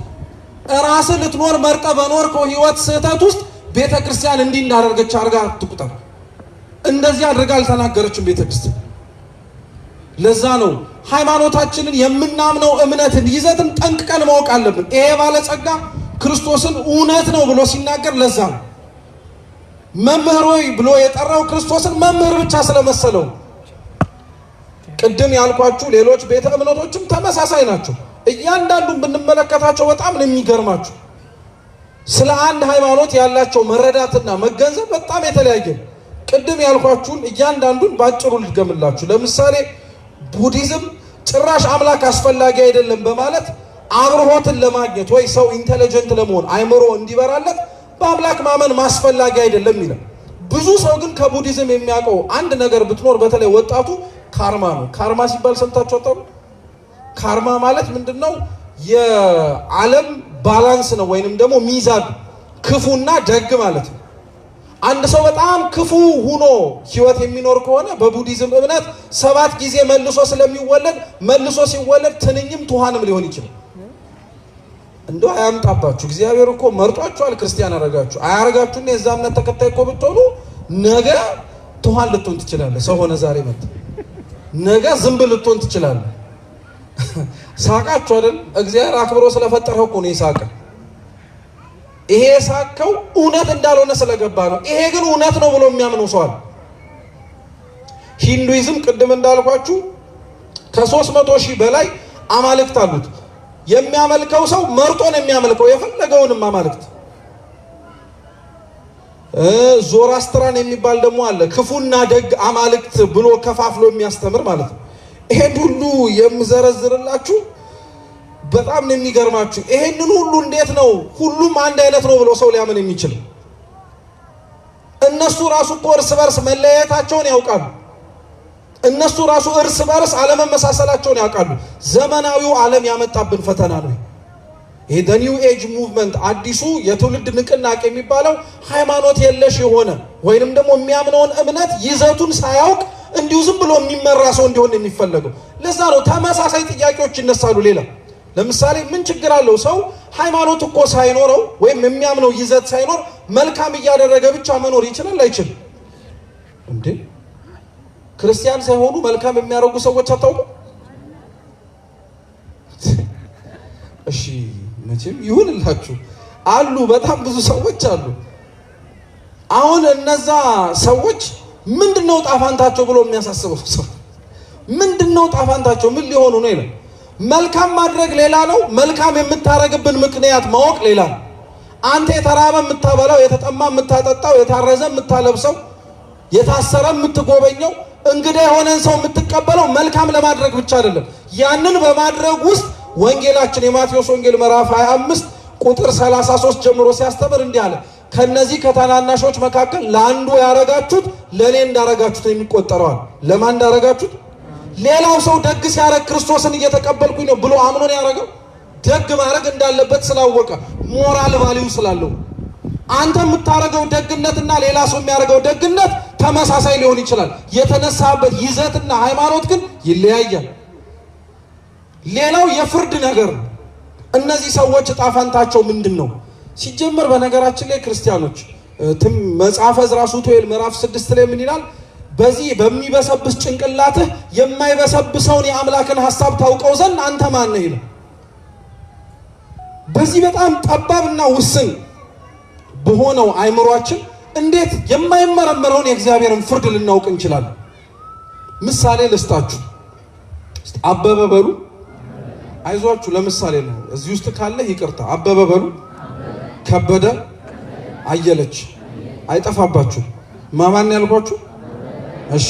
ራስህ ልትኖር መርጠ በኖርከው ህይወት ስህተት ውስጥ ቤተ ክርስቲያን እንዲህ እንዳደረገች አድርጋ አትቁጠር። እንደዚህ አድርጋ አልተናገረችም ቤተ ክርስቲያን። ለዛ ነው ሃይማኖታችንን የምናምነው እምነትን ይዘትን ጠንቅቀን ማወቅ አለብን። ይሄ ባለጸጋ ክርስቶስን እውነት ነው ብሎ ሲናገር ለዛ ነው መምህር ሆይ ብሎ የጠራው ክርስቶስን መምህር ብቻ ስለመሰለው። ቅድም ያልኳችሁ ሌሎች ቤተ እምነቶችም ተመሳሳይ ናቸው። እያንዳንዱን ብንመለከታቸው በጣም ነው የሚገርማችሁ። ስለ አንድ ሃይማኖት ያላቸው መረዳትና መገንዘብ በጣም የተለያየ ነው። ቅድም ያልኳችሁን እያንዳንዱን ባጭሩ ልድገምላችሁ። ለምሳሌ ቡዲዝም ጭራሽ አምላክ አስፈላጊ አይደለም በማለት አብርሆትን ለማግኘት ወይ ሰው ኢንተለጀንት ለመሆን አይምሮ እንዲበራለት በአምላክ ማመን ማስፈላጊ አይደለም ይላል። ብዙ ሰው ግን ከቡዲዝም የሚያውቀው አንድ ነገር ብትኖር በተለይ ወጣቱ ካርማ ነው። ካርማ ሲባል ሰምታችሁ አታውቁ? ካርማ ማለት ምንድነው? የዓለም ባላንስ ነው ወይንም ደግሞ ሚዛን፣ ክፉና ደግ ማለት ነው። አንድ ሰው በጣም ክፉ ሆኖ ህይወት የሚኖር ከሆነ በቡዲዝም እምነት 7 ጊዜ መልሶ ስለሚወለድ መልሶ ሲወለድ ትንኝም ትኋንም ሊሆን ይችላል። እንደው አያምጣባችሁ። እግዚአብሔር እኮ መርጧችኋል፣ ክርስቲያን አረጋችሁ። አያረጋችሁና የዛ እምነት ተከታይ እኮ ብትሆኑ ነገ ትኋን ልትሆን ትችላለህ። ሰው ሆነ ዛሬ መጣ ነገ ዝንብ ልትሆን ትችላለህ። ሳቃችሁ አይደል? እግዚአብሔር አክብሮ ስለፈጠረው እኮ ነው የሳቀ። ይሄ ሳቀው እውነት እንዳልሆነ ስለገባ ነው። ይሄ ግን እውነት ነው ብሎ የሚያምነው ሰው አለ። ሂንዱይዝም ቅድም እንዳልኳችሁ ከ300,000 በላይ አማልክት አሉት። የሚያመልከው ሰው መርጦ ነው የሚያመልከው የፈለገውንም አማልክት። ዞራስትራን የሚባል ደግሞ አለ፣ ክፉና ደግ አማልክት ብሎ ከፋፍሎ የሚያስተምር ማለት ነው። ይሄን ሁሉ የምዘረዝርላችሁ በጣም ነው የሚገርማችሁ። ይሄንን ሁሉ እንዴት ነው ሁሉም አንድ አይነት ነው ብሎ ሰው ሊያምን የሚችል? እነሱ ራሱ እኮ እርስ በርስ መለያየታቸውን ያውቃሉ። እነሱ ራሱ እርስ በርስ አለመመሳሰላቸውን ያውቃሉ። ዘመናዊው ዓለም ያመጣብን ፈተና ነው ይሄ። the new age movement አዲሱ የትውልድ ንቅናቄ የሚባለው ሃይማኖት የለሽ የሆነ ወይንም ደግሞ የሚያምነውን እምነት ይዘቱን ሳያውቅ እንዲሁ ዝም ብሎ የሚመራ ሰው እንዲሆን የሚፈለገው። ለዛ ነው ተመሳሳይ ጥያቄዎች ይነሳሉ። ሌላ ለምሳሌ ምን ችግር አለው ሰው ሃይማኖት እኮ ሳይኖረው ወይም የሚያምነው ይዘት ሳይኖር መልካም እያደረገ ብቻ መኖር ይችላል አይችልም እንዴ? ክርስቲያን ሳይሆኑ መልካም የሚያደርጉ ሰዎች አታውቁ? እሺ መቼም ይሁንላችሁ አሉ፣ በጣም ብዙ ሰዎች አሉ። አሁን እነዛ ሰዎች ምንድነው ጣፋንታቸው ብሎ የሚያሳስበው ሰው ምንድነው ጣፋንታቸው? ምን ሊሆኑ ነው ይላል። መልካም ማድረግ ሌላ ነው፣ መልካም የምታረግብን ምክንያት ማወቅ ሌላ ነው። አንተ የተራበ የምታበላው፣ የተጠማ የምታጠጣው፣ የታረዘ የምታለብሰው፣ የታሰረ የምትጎበኘው፣ እንግዳ የሆነን ሰው የምትቀበለው መልካም ለማድረግ ብቻ አይደለም። ያንን በማድረግ ውስጥ ወንጌላችን የማቴዎስ ወንጌል ምዕራፍ 25 ቁጥር 33 ጀምሮ ሲያስተምር እንዲህ አለ፣ ከነዚህ ከታናናሾች መካከል ለአንዱ ያረጋችሁት ለኔ እንዳረጋችሁት የሚቆጠረዋል። ለማን እንዳረጋችሁት? ሌላው ሰው ደግ ሲያረግ ክርስቶስን እየተቀበልኩኝ ነው ብሎ አምኖ ነው ያረገው። ደግ ማድረግ እንዳለበት ስላወቀ ሞራል ቫልዩ ስላለው። አንተ የምታረገው ደግነትና ሌላ ሰው የሚያረገው ደግነት ተመሳሳይ ሊሆን ይችላል። የተነሳበት ይዘትና ሃይማኖት ግን ይለያያል። ሌላው የፍርድ ነገር ነው። እነዚህ ሰዎች ዕጣ ፈንታቸው ምንድን ነው? ሲጀመር በነገራችን ላይ ክርስቲያኖች መጽሐፈ ዕዝራ ሱቱኤል ምዕራፍ 6 ላይ ምን ይላል? በዚህ በሚበሰብስ ጭንቅላትህ የማይበሰብሰውን የአምላክን ሐሳብ ታውቀው ዘንድ አንተ ማን ነህ ይላል። በዚህ በጣም ጠባብና ውስን በሆነው አይምሯችን እንዴት የማይመረመረውን የእግዚአብሔርን ፍርድ ልናውቅ እንችላለን? ምሳሌ ልስጣችሁ። አበበ በሉ። አይዟችሁ፣ ለምሳሌ ነው። እዚህ ውስጥ ካለ ይቅርታ። አበበ በሉ። ከበደ፣ አየለች። አይጠፋባችሁ። ማማን ያልኳችሁ? እሺ፣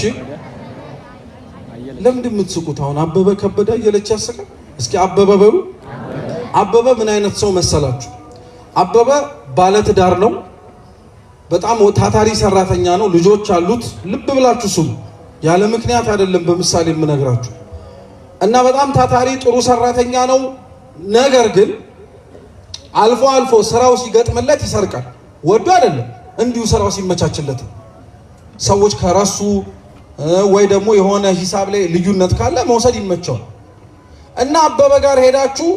ለምንድን የምትስቁት? አሁን አበበ፣ ከበደ፣ አየለች ያስቃል። እስኪ አበበ በሉ። አበበ ምን አይነት ሰው መሰላችሁ? አበበ ባለትዳር ነው። በጣም ታታሪ ሰራተኛ ነው። ልጆች አሉት። ልብ ብላችሁ ስሙ። ያለ ምክንያት አይደለም በምሳሌ የምነግራችሁ። እና በጣም ታታሪ ጥሩ ሰራተኛ ነው። ነገር ግን አልፎ አልፎ ስራው ሲገጥምለት ይሰርቃል። ወዶ አይደለም፣ እንዲሁ ስራው ሲመቻችለት። ሰዎች ከረሱ ወይ ደግሞ የሆነ ሂሳብ ላይ ልዩነት ካለ መውሰድ ይመቸዋል። እና አበበ ጋር ሄዳችሁ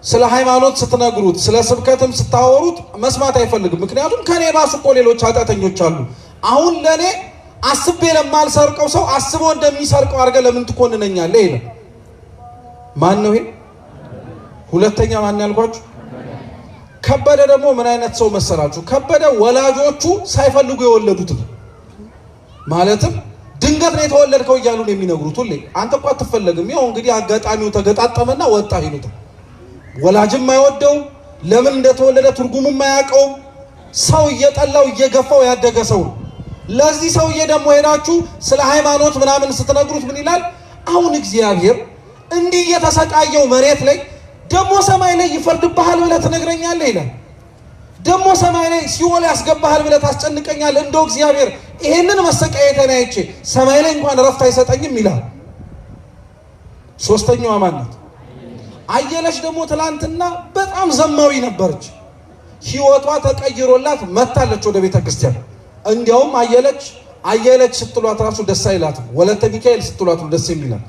ስለ ሃይማኖት ስትነግሩት፣ ስለ ስብከትም ስታወሩት መስማት አይፈልግም። ምክንያቱም ከኔ ባሱ እኮ ሌሎች ኃጢአተኞች አሉ። አሁን ለኔ አስቤ ለማልሰርቀው ሰው አስበው እንደሚሰርቀው አድርገህ ለምን ትኮንነኛለህ ይላል። ማን ነው ይሄ? ሁለተኛ ማን ያልኳችሁ? ከበደ ደግሞ ምን አይነት ሰው መሰላችሁ? ከበደ ወላጆቹ ሳይፈልጉ የወለዱት ነው። ማለትም ድንገት ነው የተወለድከው እያሉ ነው የሚነግሩት ሁሌ። አንተ እኮ አትፈለግም፣ ያው እንግዲህ አጋጣሚው ተገጣጠመና ወጣ ይሉታል። ወላጅም አይወደው፣ ለምን እንደተወለደ ትርጉሙም አያውቀው። ሰው እየጠላው እየገፋው ያደገ ሰው ነው። ለዚህ ሰውዬ ደግሞ ሄዳችሁ ስለ ሃይማኖት ምናምን ስትነግሩት ምን ይላል? አሁን እግዚአብሔር እንዲህ እየተሰቃየው መሬት ላይ ደግሞ ሰማይ ላይ ይፈርድብሃል ብለህ ትነግረኛለህ ይላል። ደግሞ ሰማይ ላይ ሲኦል ያስገባሃል ብለህ ታስጨንቀኛለህ። እንደው እግዚአብሔር ይሄንን መሰቃየቴን አይቼ ሰማይ ላይ እንኳን እረፍት አይሰጠኝም ይላል። ሶስተኛዋ ማን ናት? አየለች ደግሞ ትላንትና በጣም ዘማዊ ነበረች። ህይወቷ ተቀይሮላት መታለች ወደ ቤተ ክርስቲያን። እንዲያውም አየለች ስትሏት ራሱ ደስ አይላትም። ወለተ ሚካኤል ስትሏት ደስ የሚላት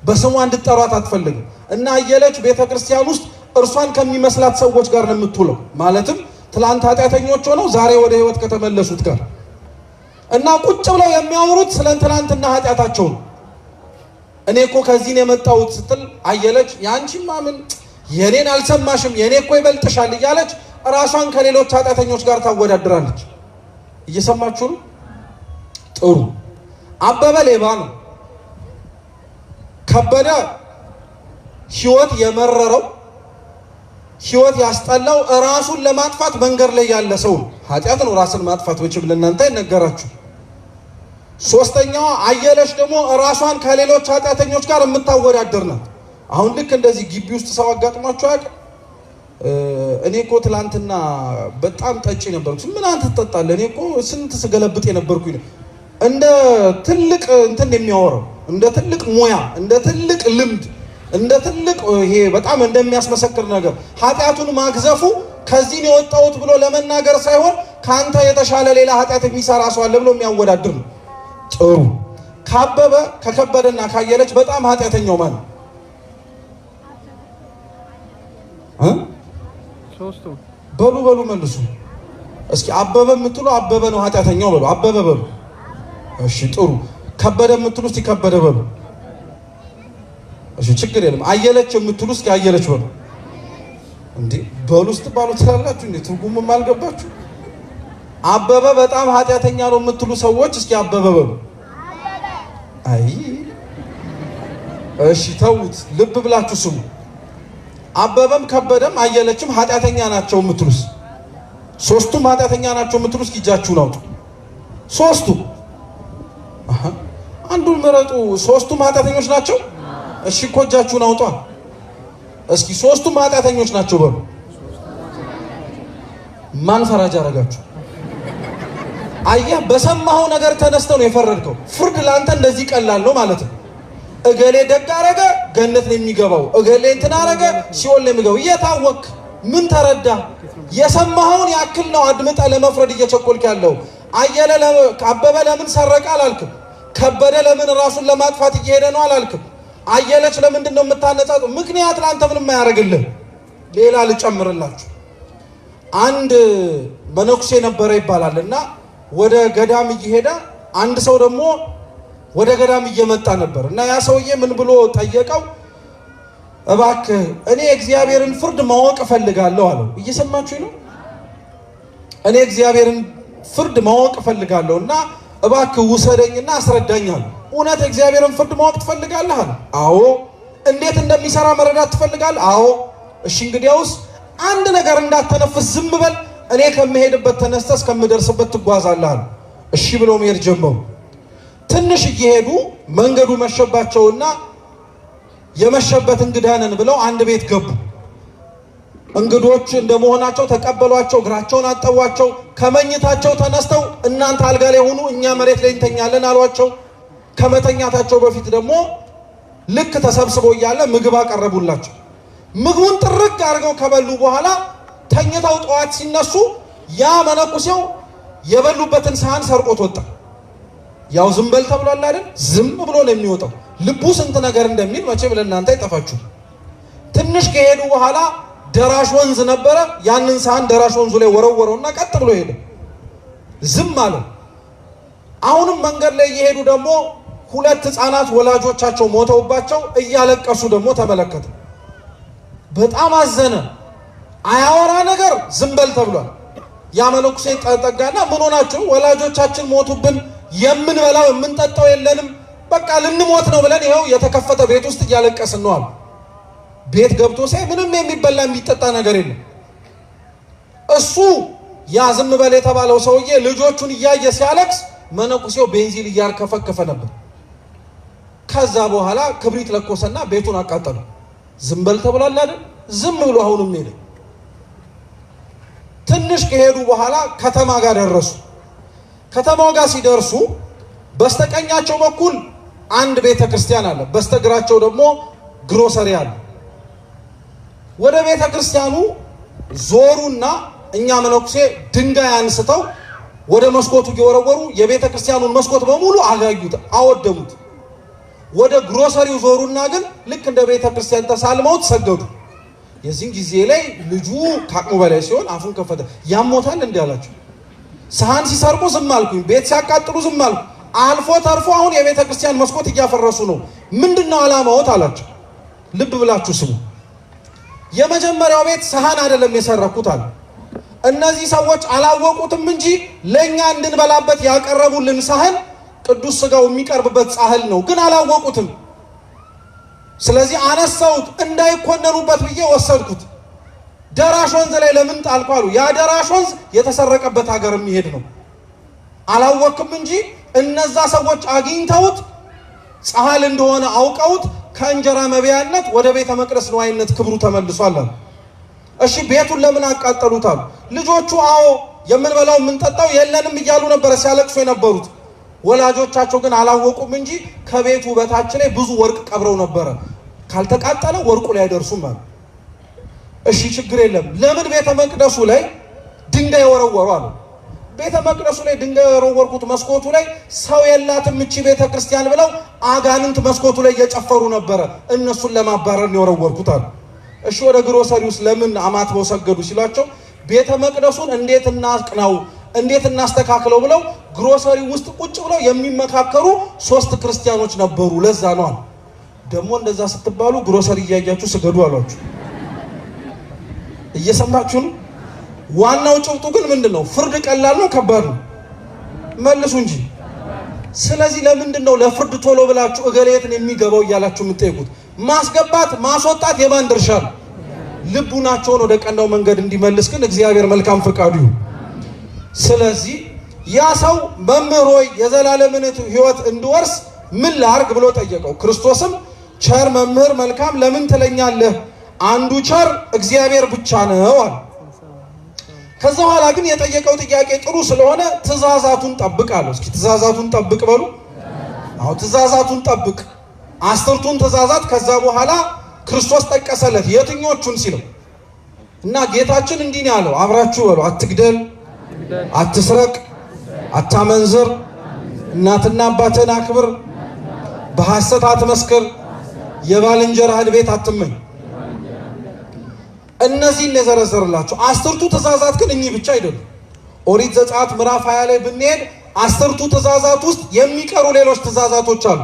በስሟ እንድትጠሯት አትፈልግም። እና አየለች ቤተ ክርስቲያን ውስጥ እርሷን ከሚመስላት ሰዎች ጋር ነው የምትውለው። ማለትም ትላንት ኃጢአተኞች ሆነው ዛሬ ወደ ህይወት ከተመለሱት ጋር እና ቁጭ ብለው የሚያወሩት ስለ ትላንትና ኃጢአታቸው ነው። እኔ እኮ ከዚህ ነው የመጣሁት ስትል አየለች ያንቺማ ምን የኔን አልሰማሽም፣ የኔ እኮ ይበልጥሻል እያለች ራሷን ከሌሎች ኃጢአተኞች ጋር ታወዳድራለች። እየሰማችሁ ነው? ጥሩ። አበበ ሌባ ነው። ከበደ ህይወት የመረረው ህይወት ያስጠላው ራሱን ለማጥፋት መንገድ ላይ ያለ ሰው ነው። ኃጢአት ነው ራስን ማጥፋት፣ ወጭም ለእናንተ ይነገራችሁ። ሶስተኛዋ አየለች ደግሞ ራሷን ከሌሎች ኃጢአተኞች ጋር የምታወዳደር ናት። አሁን ልክ እንደዚህ ግቢ ውስጥ ሰው አጋጥሟቸው አያውቅም? እኔ እኮ ትላንትና በጣም ጠጪ ነበርኩ። ምን አንተ ትጠጣለህ? እኔ እኮ ስንት ስገለብጥ የነበርኩኝ። እንደ ትልቅ እንትን የሚያወራው እንደ ትልቅ ሙያ፣ እንደ ትልቅ ልምድ፣ እንደ ትልቅ ይሄ በጣም እንደሚያስመሰክር ነገር ኃጢአቱን ማግዘፉ ከዚህ ነው የወጣሁት ብሎ ለመናገር ሳይሆን ካንተ የተሻለ ሌላ ኃጢአት የሚሰራ ሰው አለ ብሎ የሚያወዳድር ነው። ጥሩ። ካበበ ከከበደና ካየለች በጣም ኃጢአተኛው ማን ነው? ሶስቱ በሉ መልሱ እስኪ። አበበ የምትሉ አበበ ነው ኃጢአተኛው በሉ። አበበ በሉ። እሺ ጥሩ። ከበደ የምትሉ እስቲ ከበደ በሉ። እሺ ችግር የለም። አየለች የምትሉ እስቲ አየለች በሉ። እንዴ በሉ ስትባሉ ትላላችሁ እንዴ? ትርጉምም አልገባችሁ? አበበ በጣም ኃጢአተኛ ነው የምትሉ ሰዎች እስኪ አበበ በሉ። አይ እሺ ተውት፣ ልብ ብላችሁ ስሙ። አበበም ከበደም አየለችም ኃጢአተኛ ናቸው የምትሉስ? ሶስቱም ኃጢአተኛ ናቸው የምትሉስ? እጃችሁን አውጡ። ሶስቱ አንዱን ምረጡ። ሶስቱም ኃጢአተኞች ናቸው? እሺ እኮ እጃችሁን አውጡ። እስኪ ሶስቱም ኃጢአተኞች ናቸው በሉ። ማን ፈራጅ አደረጋችሁ? አየህ፣ በሰማኸው ነገር ተነስተው ነው የፈረድከው። ፍርድ ለአንተ እንደዚህ ቀላል ነው ማለት ነው። እገሌ ደግ አረገ ገነት ነው የሚገባው፣ እገሌ እንትን አረገ ሲኦል ነው የሚገባው። እየታወክ ምን ተረዳ? የሰማኸውን ያክል ነው አድምጠ ለመፍረድ እየቸኮልክ ያለው። አበበ ለምን ሰረቀ አላልክም። ከበደ ለምን ራሱን ለማጥፋት እየሄደ ነው አላልክም። አየለች ለምንድን ነው የምታነጻጸው? ምክንያት ለአንተ ምንም አያደርግልህ። ሌላ ልጨምርላችሁ። አንድ መነኩሴ ነበረ ይባላል እና ወደ ገዳም እየሄደ አንድ ሰው ደግሞ ወደ ገዳም እየመጣ ነበር እና ያ ሰውዬ ምን ብሎ ጠየቀው? እባክህ እኔ እግዚአብሔርን ፍርድ ማወቅ እፈልጋለሁ አለው። እየሰማችሁ ነው? እኔ እግዚአብሔርን ፍርድ ማወቅ እፈልጋለሁ እና እባክህ ውሰደኝና አስረዳኝ አለው። እውነት እግዚአብሔርን ፍርድ ማወቅ ትፈልጋለህ አለ። አዎ። እንዴት እንደሚሰራ መረዳት ትፈልጋለህ? አዎ። እሺ እንግዲያውስ አንድ ነገር እንዳትተነፍስ ዝም በል፣ እኔ ከመሄድበት ተነስተህ እስከምደርስበት ትጓዛለህ አለ። እሺ ብለው መሄድ ጀመሩ። ትንሽ እየሄዱ መንገዱ መሸባቸውና የመሸበት እንግዳ ነን ብለው አንድ ቤት ገቡ። እንግዶች እንደመሆናቸው ተቀበሏቸው፣ እግራቸውን አጠቧቸው። ከመኝታቸው ተነስተው እናንተ አልጋ ላይ ሆኑ፣ እኛ መሬት ላይ እንተኛለን አሏቸው። ከመተኛታቸው በፊት ደግሞ ልክ ተሰብስበው እያለ ምግብ አቀረቡላቸው። ምግቡን ጥርቅ አድርገው ከበሉ በኋላ ተኝተው ጠዋት ሲነሱ ያ መነኩሴው የበሉበትን ሳህን ሰርቆት ወጣ። ያው ዝም በል ተብሏል አይደል? ዝም ብሎ ነው የሚወጣው። ልቡ ስንት ነገር እንደሚል መቼም ለእናንተ አይጠፋችሁ። ትንሽ ከሄዱ በኋላ ደራሽ ወንዝ ነበረ። ያንን ሳህን ደራሽ ወንዙ ላይ ወረወረውና ቀጥ ብሎ ሄደ። ዝም አለ። አሁንም መንገድ ላይ እየሄዱ ደግሞ ሁለት ህፃናት ወላጆቻቸው ሞተውባቸው እያለቀሱ ደግሞ ተመለከተ። በጣም አዘነ። አያወራ ነገር ዝም በል ተብሏል። ያ መነኩሴ ጠጋና ምን ሆናችሁ? ወላጆቻችን ሞቱብን፣ የምንበላው የምንጠጣው የለንም፣ በቃ ልንሞት ነው ብለን ይኸው የተከፈተ ቤት ውስጥ እያለቀስን ነው አሉ። ቤት ገብቶ ሳይ ምንም የሚበላ የሚጠጣ ነገር የለም። እሱ ያ ዝም በል የተባለው ሰውዬ ልጆቹን እያየ ሲያለቅስ መነኩሴው ቤንዚን እያርከፈከፈ ነበር። ከዛ በኋላ ክብሪት ለኮሰና ቤቱን አቃጠለ። ዝም በል ተብሏል አይደል? ዝም ብሎ አሁንም ሄደ። ትንሽ ከሄዱ በኋላ ከተማ ጋር ደረሱ። ከተማው ጋር ሲደርሱ በስተቀኛቸው በኩል አንድ ቤተ ክርስቲያን አለ፣ በስተግራቸው ደግሞ ግሮሰሪ አለ። ወደ ቤተ ክርስቲያኑ ዞሩና እኛ መነኩሴ ድንጋይ አንስተው ወደ መስኮቱ እየወረወሩ የቤተ ክርስቲያኑን መስኮት በሙሉ አጋዩት፣ አወደሙት። ወደ ግሮሰሪው ዞሩና ግን ልክ እንደ ቤተ ክርስቲያን ተሳልመውት ሰገዱ። የዚህን ጊዜ ላይ ልጁ ከአቅሙ በላይ ሲሆን አፉን ከፈተ። ያሞታል እንዲህ አላቸው። ሰሃን ሲሰርቁ ዝም አልኩኝ፣ ቤት ሲያቃጥሉ ዝም አልኩ፣ አልፎ ተርፎ አሁን የቤተ ክርስቲያን መስኮት እያፈረሱ ነው። ምንድነው ዓላማዎት አላቸው። ልብ ብላችሁ ስሙ። የመጀመሪያው ቤት ሰሃን አይደለም የሰረኩት አለ። እነዚህ ሰዎች አላወቁትም እንጂ ለኛ እንድንበላበት ያቀረቡልን ሳህን ቅዱስ ስጋው የሚቀርብበት ጻህል ነው፣ ግን አላወቁትም። ስለዚህ አነሳሁት፣ እንዳይኮነኑበት ብዬ ወሰድኩት። ደራሽ ወንዝ ላይ ለምን ጣልኩ አሉ። ያ ደራሽ ወንዝ የተሰረቀበት ሀገር የሚሄድ ነው። አላወቅም እንጂ እነዛ ሰዎች አግኝተውት ጻህል እንደሆነ አውቀውት ከእንጀራ መብያነት ወደ ቤተ መቅደስ ነዋይነት ክብሩ ተመልሷል አሉ። እሺ ቤቱን ለምን አቃጠሉት አሉ። ልጆቹ አዎ የምንበላው የምንጠጣው የለንም እያሉ ነበረ ሲያለቅሱ የነበሩት። ወላጆቻቸው ግን አላወቁም እንጂ ከቤቱ በታች ላይ ብዙ ወርቅ ቀብረው ነበረ። ካልተቃጠለ ወርቁ ላይ አይደርሱም አሉ። እሺ ችግር የለም፣ ለምን ቤተ መቅደሱ ላይ ድንጋይ ወረወሩ አሉ። ቤተ መቅደሱ ላይ ድንጋይ የወረወርኩት መስኮቱ ላይ ሰው የላትም እቺ ቤተ ክርስቲያን ብለው አጋንንት መስኮቱ ላይ እየጨፈሩ ነበረ፣ እነሱን ለማባረር ነው የወረወርኩት አሉ። እሺ ወደ ግሮሰሪውስ ለምን አማትበው ሰገዱ ሲሏቸው ቤተ መቅደሱን እንዴት እናቅናው እንዴት እናስተካክለው ብለው ግሮሰሪ ውስጥ ቁጭ ብለው የሚመካከሩ 3 ክርስቲያኖች ነበሩ። ለዛ ነው ደግሞ እንደዛ ስትባሉ ግሮሰሪ እያያችሁ ስገዱ አሏችሁ። እየሰማችሁ ነው? ዋናው ጭብጡ ግን ምንድነው? ፍርድ ቀላል ነው ከባድ ነው? መልሱ እንጂ። ስለዚህ ለምንድነው ለፍርድ ቶሎ ብላችሁ እገሌትን የሚገባው እያላችሁ የምትጠይቁት? ማስገባት ማስወጣት የማን ድርሻ ነው? ልቡናቸውን ወደ ቀናው መንገድ እንዲመልስ ግን እግዚአብሔር መልካም ፈቃዱ ይሁን። ስለዚህ ያ ሰው መምህር ሆይ የዘላለምን ሕይወት እንድወርስ ምን ላርግ ብሎ ጠየቀው። ክርስቶስም ቸር መምህር መልካም ለምን ትለኛለህ? አንዱ ቸር እግዚአብሔር ብቻ ነው አለ። ከዛ በኋላ ግን የጠየቀው ጥያቄ ጥሩ ስለሆነ ትእዛዛቱን ጠብቅ አለው። እስኪ ትእዛዛቱን ጠብቅ በሉ። አዎ ትእዛዛቱን ጠብቅ፣ 10ቱን ትእዛዛት። ከዛ በኋላ ክርስቶስ ጠቀሰለት። የትኞቹን ሲለው እና ጌታችን እንዲህ ነው ያለው፣ አብራችሁ በሉ። አትግደል፣ አትስረቅ፣ አታመንዝር፣ እናትና አባትህን አክብር፣ በሐሰት አትመስክር፣ የባልንጀራህን ቤት አትመኝ። እነዚህን የዘረዘርላችሁ 10ቱ ትእዛዛት ግን እኚህ ብቻ አይደሉም። ኦሪት ዘጸአት ምዕራፍ 20 ላይ ብንሄድ 10ቱ ትእዛዛት ውስጥ የሚቀሩ ሌሎች ትእዛዛቶች አሉ።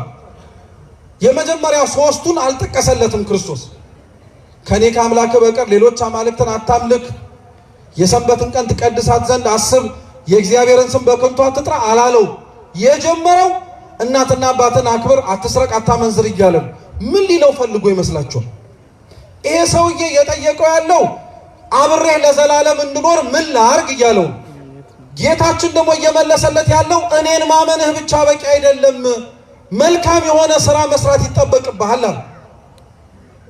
የመጀመሪያ 3ቱን አልጠቀሰለትም ክርስቶስ። ከኔ ከአምላክህ በቀር ሌሎች አማልክትን አታምልክ፣ የሰንበትን ቀን ትቀድሳት ዘንድ አስብ፣ የእግዚአብሔርን ስም በከንቱ አትጥራ አላለው። የጀመረው እናትና አባትን አክብር፣ አትስረቅ፣ አታመንዝር እያለ ምን ሊለው ፈልጎ ይመስላችኋል? ይሄ ሰውዬ የጠየቀው ያለው አብሬህ ለዘላለም እንድኖር ምን ላርግ እያለው፣ ጌታችን ደግሞ እየመለሰለት ያለው እኔን ማመንህ ብቻ በቂ አይደለም፣ መልካም የሆነ ስራ መስራት ይጠበቅብሃል።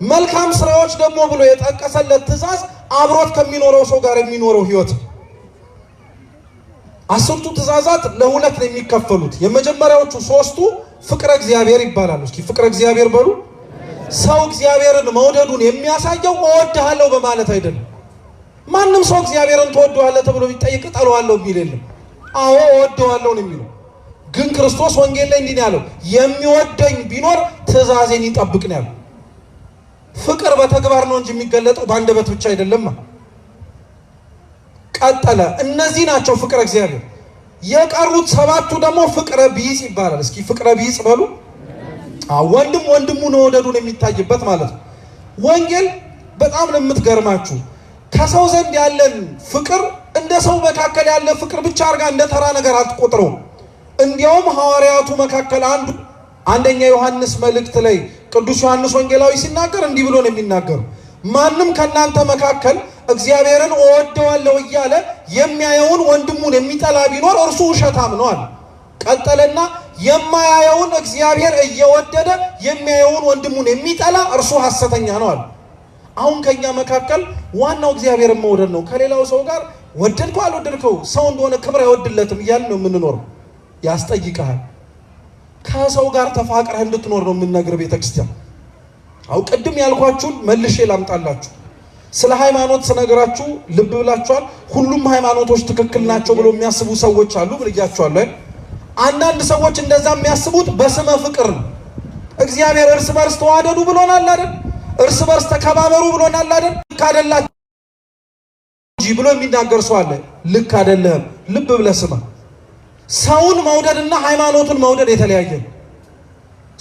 መልካም ስራዎች ደግሞ ብሎ የጠቀሰለት ትእዛዝ አብሮት ከሚኖረው ሰው ጋር የሚኖረው ህይወት። 10ቱ ትእዛዛት ለሁለት ነው የሚከፈሉት። የመጀመሪያዎቹ 3ቱ ፍቅረ እግዚአብሔር ይባላሉ። እስኪ ፍቅረ እግዚአብሔር በሉ። ሰው እግዚአብሔርን መውደዱን የሚያሳየው እወድሃለሁ በማለት አይደለም። ማንም ሰው እግዚአብሔርን ትወደዋለህ ተብሎ ቢጠይቅ እጠለዋለሁ የሚል የለም። አዎ እወደዋለሁ ነው የሚለው። ግን ክርስቶስ ወንጌል ላይ እንዲህ ነው ያለው፣ የሚወደኝ ቢኖር ትእዛዜን ይጠብቅ ነው ያለው። ፍቅር በተግባር ነው እንጂ የሚገለጠው በአንደበት ብቻ አይደለም። ቀጠለ። እነዚህ ናቸው ፍቅረ እግዚአብሔር። የቀሩት 7ቱ ደግሞ ፍቅረ ቢጽ ይባላል። እስኪ ፍቅረ ቢጽ በሉ። ወንድም ወንድሙን መውደዱን የሚታይበት ማለት ነው። ወንጌል በጣም ነው የምትገርማችሁ። ከሰው ዘንድ ያለን ፍቅር እንደ ሰው መካከል ያለ ፍቅር ብቻ አድርጋ እንደ ተራ ነገር አትቆጥረውም። እንዲያውም ሐዋርያቱ መካከል አንደኛ ዮሐንስ መልእክት ላይ ቅዱስ ዮሐንስ ወንጌላዊ ሲናገር እንዲህ ብሎ ነው የሚናገረው፣ ማንም ከእናንተ መካከል እግዚአብሔርን እወደዋለሁ እያለ የሚያየውን ወንድሙን የሚጠላ ቢኖር እርሱ ውሸታም ነው አለ። ቀጠለና የማያየውን እግዚአብሔር እየወደደ የሚያየውን ወንድሙን የሚጠላ እርሱ ሐሰተኛ ነው አለ። አሁን ከኛ መካከል ዋናው እግዚአብሔርን መውደድ ነው። ከሌላው ሰው ጋር ወደድከው አልወደድከው ሰው እንደሆነ ክብር አይወድለትም እያልን ነው የምንኖረው። ያስጠይቀሃል። ከሰው ጋር ተፋቅረህ እንድትኖር ነው የምንነግር ቤተክርስቲያን። አው ቅድም ያልኳችሁን መልሼ ላምጣላችሁ። ስለ ሃይማኖት ስነግራችሁ ልብ ብላችኋል። ሁሉም ሃይማኖቶች ትክክል ናቸው ብሎ የሚያስቡ ሰዎች አሉ ብያችኋለሁ። አንዳንድ ሰዎች እንደዛ የሚያስቡት በስመ ፍቅር ነው። እግዚአብሔር እርስ በርስ ተዋደዱ ብሎናል አይደል? እርስ በርስ ተከባበሩ ብሎናል አይደል? ልክ አይደላችሁ እንጂ ብሎ የሚናገር ሰው አለ። ልክ አይደለም። ልብ ብለህ ስማ። ሰውን መውደድና ሃይማኖቱን መውደድ የተለያየ ነው።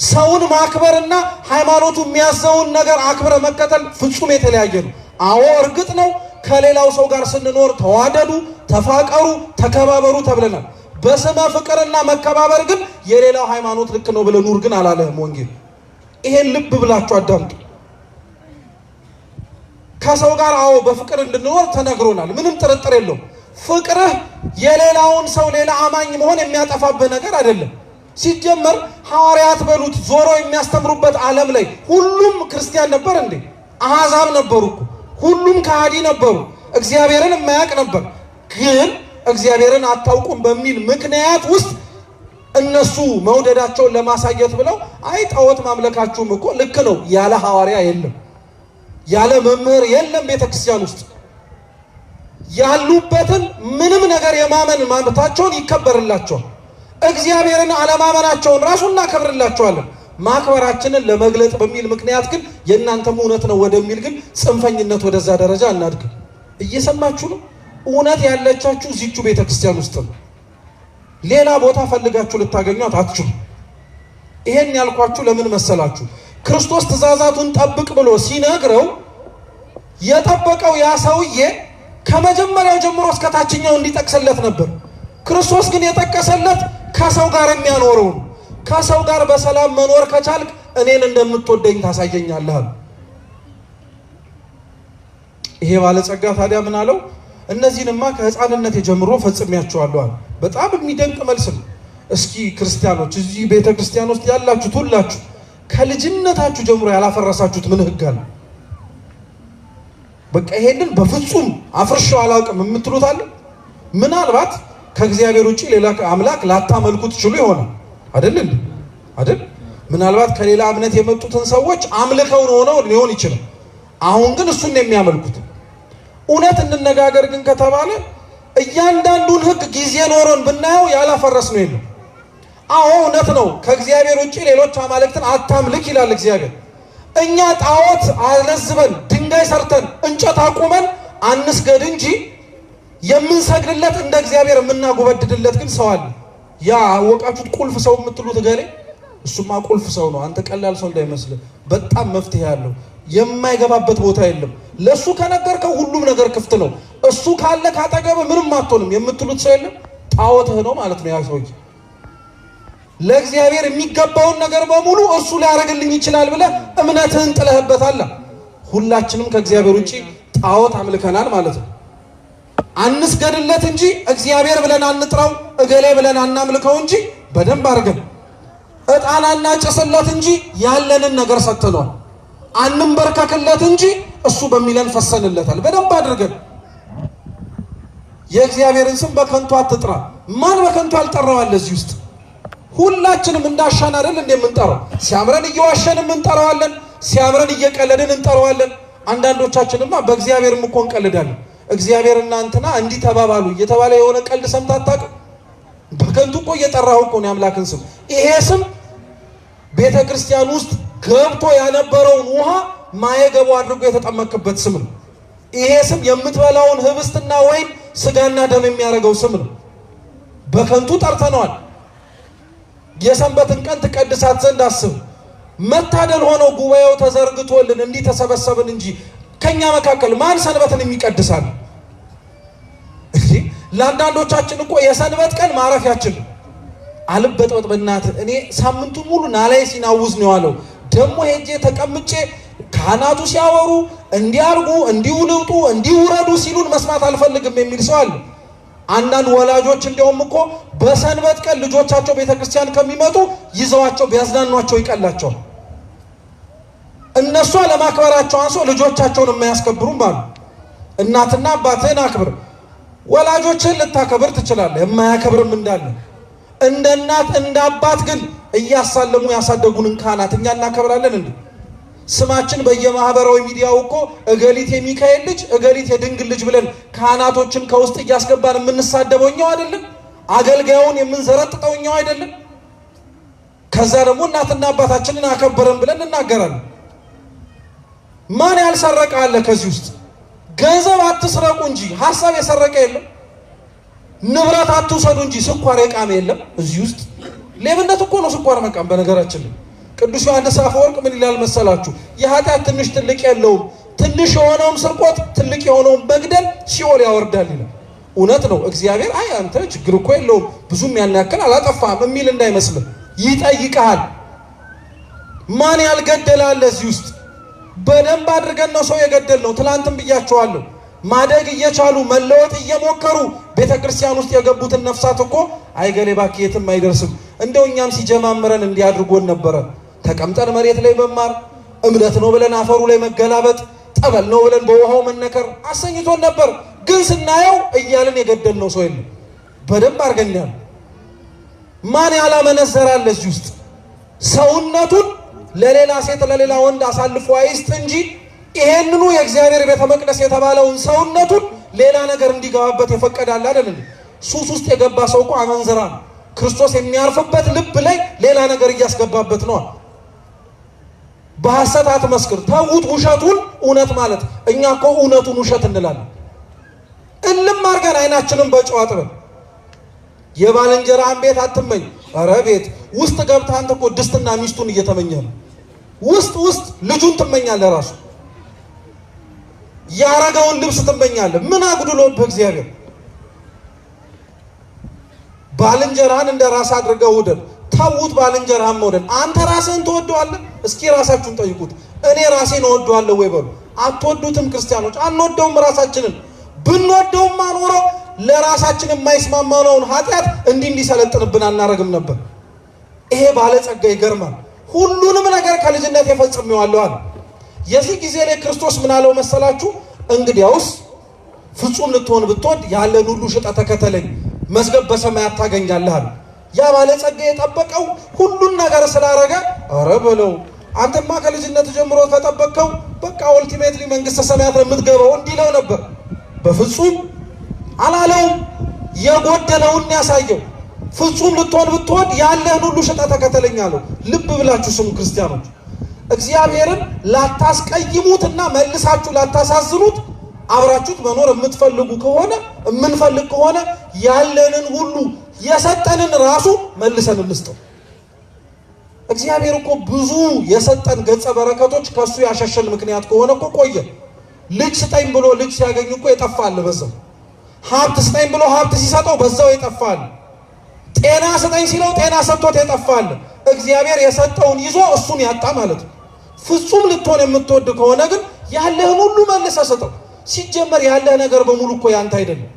ሰውን ማክበርና ሃይማኖቱ የሚያዘውን ነገር አክብረ መከተል ፍጹም የተለያየ ነው። አዎ እርግጥ ነው ከሌላው ሰው ጋር ስንኖር ተዋደዱ፣ ተፋቀሩ፣ ተከባበሩ ተብለናል። በስመ ፍቅርና መከባበር ግን የሌላው ሃይማኖት ልክ ነው ብለህ ኑር ግን አላለህም ወንጌል። ይሄን ልብ ብላችሁ አዳምጡ። ከሰው ጋር አዎ በፍቅር እንድንኖር ተነግሮናል። ምንም ጥርጥር የለውም። ፍቅርህ የሌላውን ሰው ሌላ አማኝ መሆን የሚያጠፋብህ ነገር አይደለም። ሲጀመር ሐዋርያት በሉት ዞሮ የሚያስተምሩበት ዓለም ላይ ሁሉም ክርስቲያን ነበር እንዴ? አሕዛብ ነበሩ እኮ። ሁሉም ከሃዲ ነበሩ። እግዚአብሔርን የማያውቅ ነበር። ግን እግዚአብሔርን አታውቁም በሚል ምክንያት ውስጥ እነሱ መውደዳቸውን ለማሳየት ብለው አይ ጣዖት ማምለካችሁም እኮ ልክ ነው ያለ ሐዋርያ የለም፣ ያለ መምህር የለም። ቤተክርስቲያን ውስጥ ያሉበትን ምንም ነገር የማመን መብታቸውን ይከበርላቸዋል። እግዚአብሔርን አለማመናቸውን ራሱ እናከብርላቸዋለን። ማክበራችንን ለመግለጥ በሚል ምክንያት ግን የእናንተም እውነት ነው ወደሚል ግን ጽንፈኝነት ወደዛ ደረጃ እናድግ። እየሰማችሁ ነው? እውነት ያለቻችሁ እዚቹ ቤተክርስቲያን ውስጥ ነው። ሌላ ቦታ ፈልጋችሁ ልታገኙት አትችሉ። ይሄን ያልኳችሁ ለምን መሰላችሁ? ክርስቶስ ትእዛዛቱን ጠብቅ ብሎ ሲነግረው የጠበቀው ያ ሰውዬ ከመጀመሪያው ጀምሮ እስከ ታችኛው እንዲጠቅስለት ነበር። ክርስቶስ ግን የጠቀሰለት ከሰው ጋር የሚያኖረው ከሰው ጋር በሰላም መኖር ከቻልክ እኔን እንደምትወደኝ ታሳየኛለህ። ይሄ ባለጸጋ ታዲያ ምን አለው? እነዚህንማ ከህፃንነት ጀምሮ ፈጽሜያቸዋለሁ አለ። በጣም የሚደንቅ መልስ ነው። እስኪ ክርስቲያኖች እዚህ ቤተ ክርስቲያን ውስጥ ያላችሁት ሁላችሁ ከልጅነታችሁ ጀምሮ ያላፈረሳችሁት ምን ህግ አለ? በቃ ይሄንን በፍጹም አፍርሻው አላውቅም የምትሉት አለ? ምናልባት ከእግዚአብሔር ውጪ ሌላ አምላክ ላታመልኩት ትችሉ ይሆናል አይደል? አይደል? ምናልባት ከሌላ እምነት የመጡትን ሰዎች አምልከው ነው ሊሆን ይችላል። አሁን ግን እሱን ነው የሚያመልኩት። እውነት እንነጋገር ግን ከተባለ እያንዳንዱን ህግ ጊዜ ኖሮን ብናየው ያላፈረስ ነው የለም። አዎ እውነት ነው። ከእግዚአብሔር ውጪ ሌሎች አማልክትን አታምልክ ይላል እግዚአብሔር። እኛ ጣዖት አለዝበን ድንጋይ ሰርተን እንጨት አቁመን አንስገድ እንጂ የምንሰግድለት እንደ እግዚአብሔር የምናጎበድድለት ግን ሰው አለ። ያ ወቃችሁት ቁልፍ ሰው የምትሉት ገሌ እሱማ ቁልፍ ሰው ነው። አንተ ቀላል ሰው እንዳይመስል በጣም መፍትሄ ያለው የማይገባበት ቦታ የለም። ለሱ ከነገርከው ሁሉም ነገር ክፍት ነው። እሱ ካለ ካጠገብ ምንም አትሆንም የምትሉት ሰው የለም። ጣዖትህ ነው ማለት ነው ያ ሰውዬ። ለእግዚአብሔር የሚገባውን ነገር በሙሉ እሱ ሊያደርግልኝ ይችላል ብለህ እምነትህን ጥለህበታል። ሁላችንም ከእግዚአብሔር ውጪ ጣዖት አምልከናል ማለት ነው። አንስገድለት እንጂ እግዚአብሔር ብለን አንጥራው፣ እገሌ ብለን አናምልከው እንጂ በደንብ አድርገን ዕጣን አናጭስለት እንጂ ያለንን ነገር ሰጥተነዋል። አንንበርከክለት እንጂ እሱ በሚለን ፈሰንለታል። በደንብ አድርገን የእግዚአብሔርን ስም በከንቱ አትጥራ። ማን በከንቱ ያልጠራዋል? እዚህ ውስጥ ሁላችንም እንዳሻን አይደል እንደምንጠራው። ሲያምረን እየዋሸንም እንጠራዋለን፣ ሲያምረን እየቀለድን እንጠራዋለን። አንዳንዶቻችንማ በእግዚአብሔርም እኮ እንቀልዳለን። እግዚአብሔር እናንተና እንዲህ ተባባሉ እየተባለ የሆነ ቀልድ ሰምተህ አታውቅም? በከንቱ እኮ እየጠራኸው እኮ ነው የአምላክን ስም። ይሄ ስም ቤተ ክርስቲያን ውስጥ ገብቶ ያነበረውን ውሃ ማየገቡ አድርጎ የተጠመቅበት ስም ነው። ይሄ ስም የምትበላውን ህብስትና ወይን ስጋና ደም የሚያደርገው ስም ነው። በከንቱ ጠርተነዋል። የሰንበትን ቀን ትቀድሳት ዘንድ አስብ። መታደል ሆነው ጉባኤው ተዘርግቶልን እንዲህ ተሰበሰብን እንጂ ከኛ መካከል ማን ሰንበትን የሚቀድሳል? ለአንዳንዶቻችን እኮ የሰንበት ቀን ማረፊያችን ነው። አልበጥበጥ በእናትህ እኔ ሳምንቱን ሙሉ ናላይ ሲናውዝ ነው ያለው። ደግሞ ሄጄ ተቀምጬ ካህናቱ ሲያወሩ እንዲያርጉ እንዲውልጡ እንዲውረዱ ሲሉን መስማት አልፈልግም የሚል ሰው አለ። አንዳንድ ወላጆች እንደውም እኮ በሰንበት ቀን ልጆቻቸው ቤተክርስቲያን ከሚመጡ ይዘዋቸው ቢያዝናኗቸው ይቀላቸዋል። እነሱ ለማክበራቸው አንሶ ልጆቻቸውን የማያስከብሩም አሉ። እናትና አባትህን አክብር። ወላጆችን ልታከብር ትችላለህ፣ የማያከብርም እንዳለ። እንደ እናት እንደ አባት ግን እያሳለሙ ያሳደጉንን ካህናት እኛ እናከብራለን እንዴ? ስማችን በየማህበራዊ ሚዲያው እኮ እገሊት የሚካኤል ልጅ እገሊት የድንግል ልጅ ብለን ካህናቶችን ከውስጥ እያስገባን የምንሳደበው እኛው አይደለም? አገልጋዩን የምንዘረጥጠው እኛው አይደለም? ከዛ ደግሞ እናትና አባታችንን አከበረን ብለን እናገራለን። ማን ያልሰረቀ አለ ከዚህ ውስጥ? ገንዘብ አትስረቁ እንጂ ሐሳብ የሰረቀ የለም። ንብረት አትውሰዱ እንጂ ስኳር የቃመ የለም እዚህ ውስጥ። ሌብነት እኮ ነው ስኳር መቃም። በነገራችን ላይ ቅዱስ ዮሐንስ አፈወርቅ ምን ይላል መሰላችሁ? የኃጢአት ትንሽ ትልቅ የለውም፣ ትንሽ የሆነውም ስርቆት ትልቅ የሆነውም መግደል ሲኦል ያወርዳል ይላል። እውነት ነው። እግዚአብሔር አይ አንተ ችግር እኮ የለውም ብዙም ያን ያክል አላጠፋም የሚል እንዳይመስልህ፣ ይጠይቅሃል። ማን ያልገደላል እዚህ ውስጥ? በደንብ አድርገን ነው ሰው የገደል ነው። ትላንትም ብያቸዋለሁ። ማደግ እየቻሉ መለወጥ እየሞከሩ ቤተክርስቲያን ውስጥ የገቡትን ነፍሳት እኮ አይገሌ እባክህ የትም አይደርስም፣ እንደው እኛም ሲጀማምረን እንዲያድርጎን ነበረ። ተቀምጠን መሬት ላይ መማር፣ እምነት ነው ብለን አፈሩ ላይ መገላበጥ፣ ጠበል ነው ብለን በውሃው መነከር አሰኝቶን ነበር። ግን ስናየው እያልን የገደል ነው ሰው የለም። በደንብ አድርገኛል። ማን ያላመነዘራል እዚህ ውስጥ? ሰውነቱን ለሌላ ሴት ለሌላ ወንድ አሳልፎ አይስጥ እንጂ ይሄንኑ የእግዚአብሔር ቤተ መቅደስ የተባለውን ሰውነቱን ሌላ ነገር እንዲገባበት የፈቀዳል አይደል? ሱስ ውስጥ የገባ ሰው እኮ አመንዝራ ነው። ክርስቶስ የሚያርፍበት ልብ ላይ ሌላ ነገር እያስገባበት ነው። በሐሰት አትመስክር፣ ተውት ውሸቱን እውነት ማለት። እኛ እኮ እውነቱን ውሸት እንላለን። እልም አድርገን አይናችንን በጨው አጥበን የባልንጀራህን ቤት አትመኝ። ኧረ ቤት ውስጥ ገብተህ አንተ እኮ ድስትና ሚስቱን እየተመኘህ ነው። ውስጥ ልጁን ትመኛለህ፣ ራሱ ያረገውን ልብስ ትመኛለህ። ምን አጉድሎብህ እግዚአብሔር? ባልንጀራህን እንደ ራስህ አድርገህ ውደድ። ተውት ባልንጀራህን መውደድ። አንተ ራስህን ትወደዋለህ? እስኪ ራሳችሁን ጠይቁት። እኔ ራሴን እወደዋለሁ ወይ በሉ። አትወዱትም ክርስቲያኖች። አንወደውም ራሳችንን። ብንወደውም ኖሮ ለራሳችን የማይስማማውን ኃጢአት እንዲሰለጥንብን አናረግም ነበር። ይሄ ባለጸጋ ይገርማል። ሁሉንም ነገር ከልጅነት የፈጽሜዋለሁ አለ። የዚህ ጊዜ ላይ ክርስቶስ ምን አለው መሰላችሁ? እንግዲያውስ ፍጹም ልትሆን ብትወድ ያለን ሁሉ ሽጠህ ተከተለኝ፣ መዝገብ በሰማያት ታገኛለህ አለ። ያ ባለጸጋ የጠበቀው ሁሉን ነገር ስላረገ ኧረ በለው አንተማ ከልጅነት ጀምሮ ከጠበቀው በቃ ኦልቲሜትሊ መንግስተ ሰማያት የምትገባው እንዲለው ነበር። በፍጹም አላለውም። የጎደለውን ያሳየው። ፍጹም ልትሆን ብትወድ ያለህን ሁሉ ሽጠህ ተከተለኝ አለው። ልብ ብላችሁ ስሙ ክርስቲያኖች። እግዚአብሔርን ላታስቀይሙትና መልሳችሁ ላታሳዝኑት አብራችሁት መኖር የምትፈልጉ ከሆነ የምንፈልግ ከሆነ ያለንን ሁሉ የሰጠንን ራሱ መልሰን እንስጠው። እግዚአብሔር እኮ ብዙ የሰጠን ገጸ በረከቶች ከሱ ያሸሸን ምክንያት ከሆነ እኮ ቆየ። ልጅ ስጠኝ ብሎ ልጅ ሲያገኝ እኮ የጠፋል በዛው። ሀብት ስጠኝ ብሎ ሀብት ሲሰጠው በዛው የጠፋል። ጤና ስጠኝ ሲለው ጤና ሰጥቶት የጠፋል። እግዚአብሔር የሰጠውን ይዞ እሱን ያጣ ማለት ነው። ፍጹም ልትሆን የምትወድ ከሆነ ግን ያለህን ሁሉ መልሰህ ስጠው። ሲጀመር ያለህ ነገር በሙሉ እኮ ያንተ አይደለም።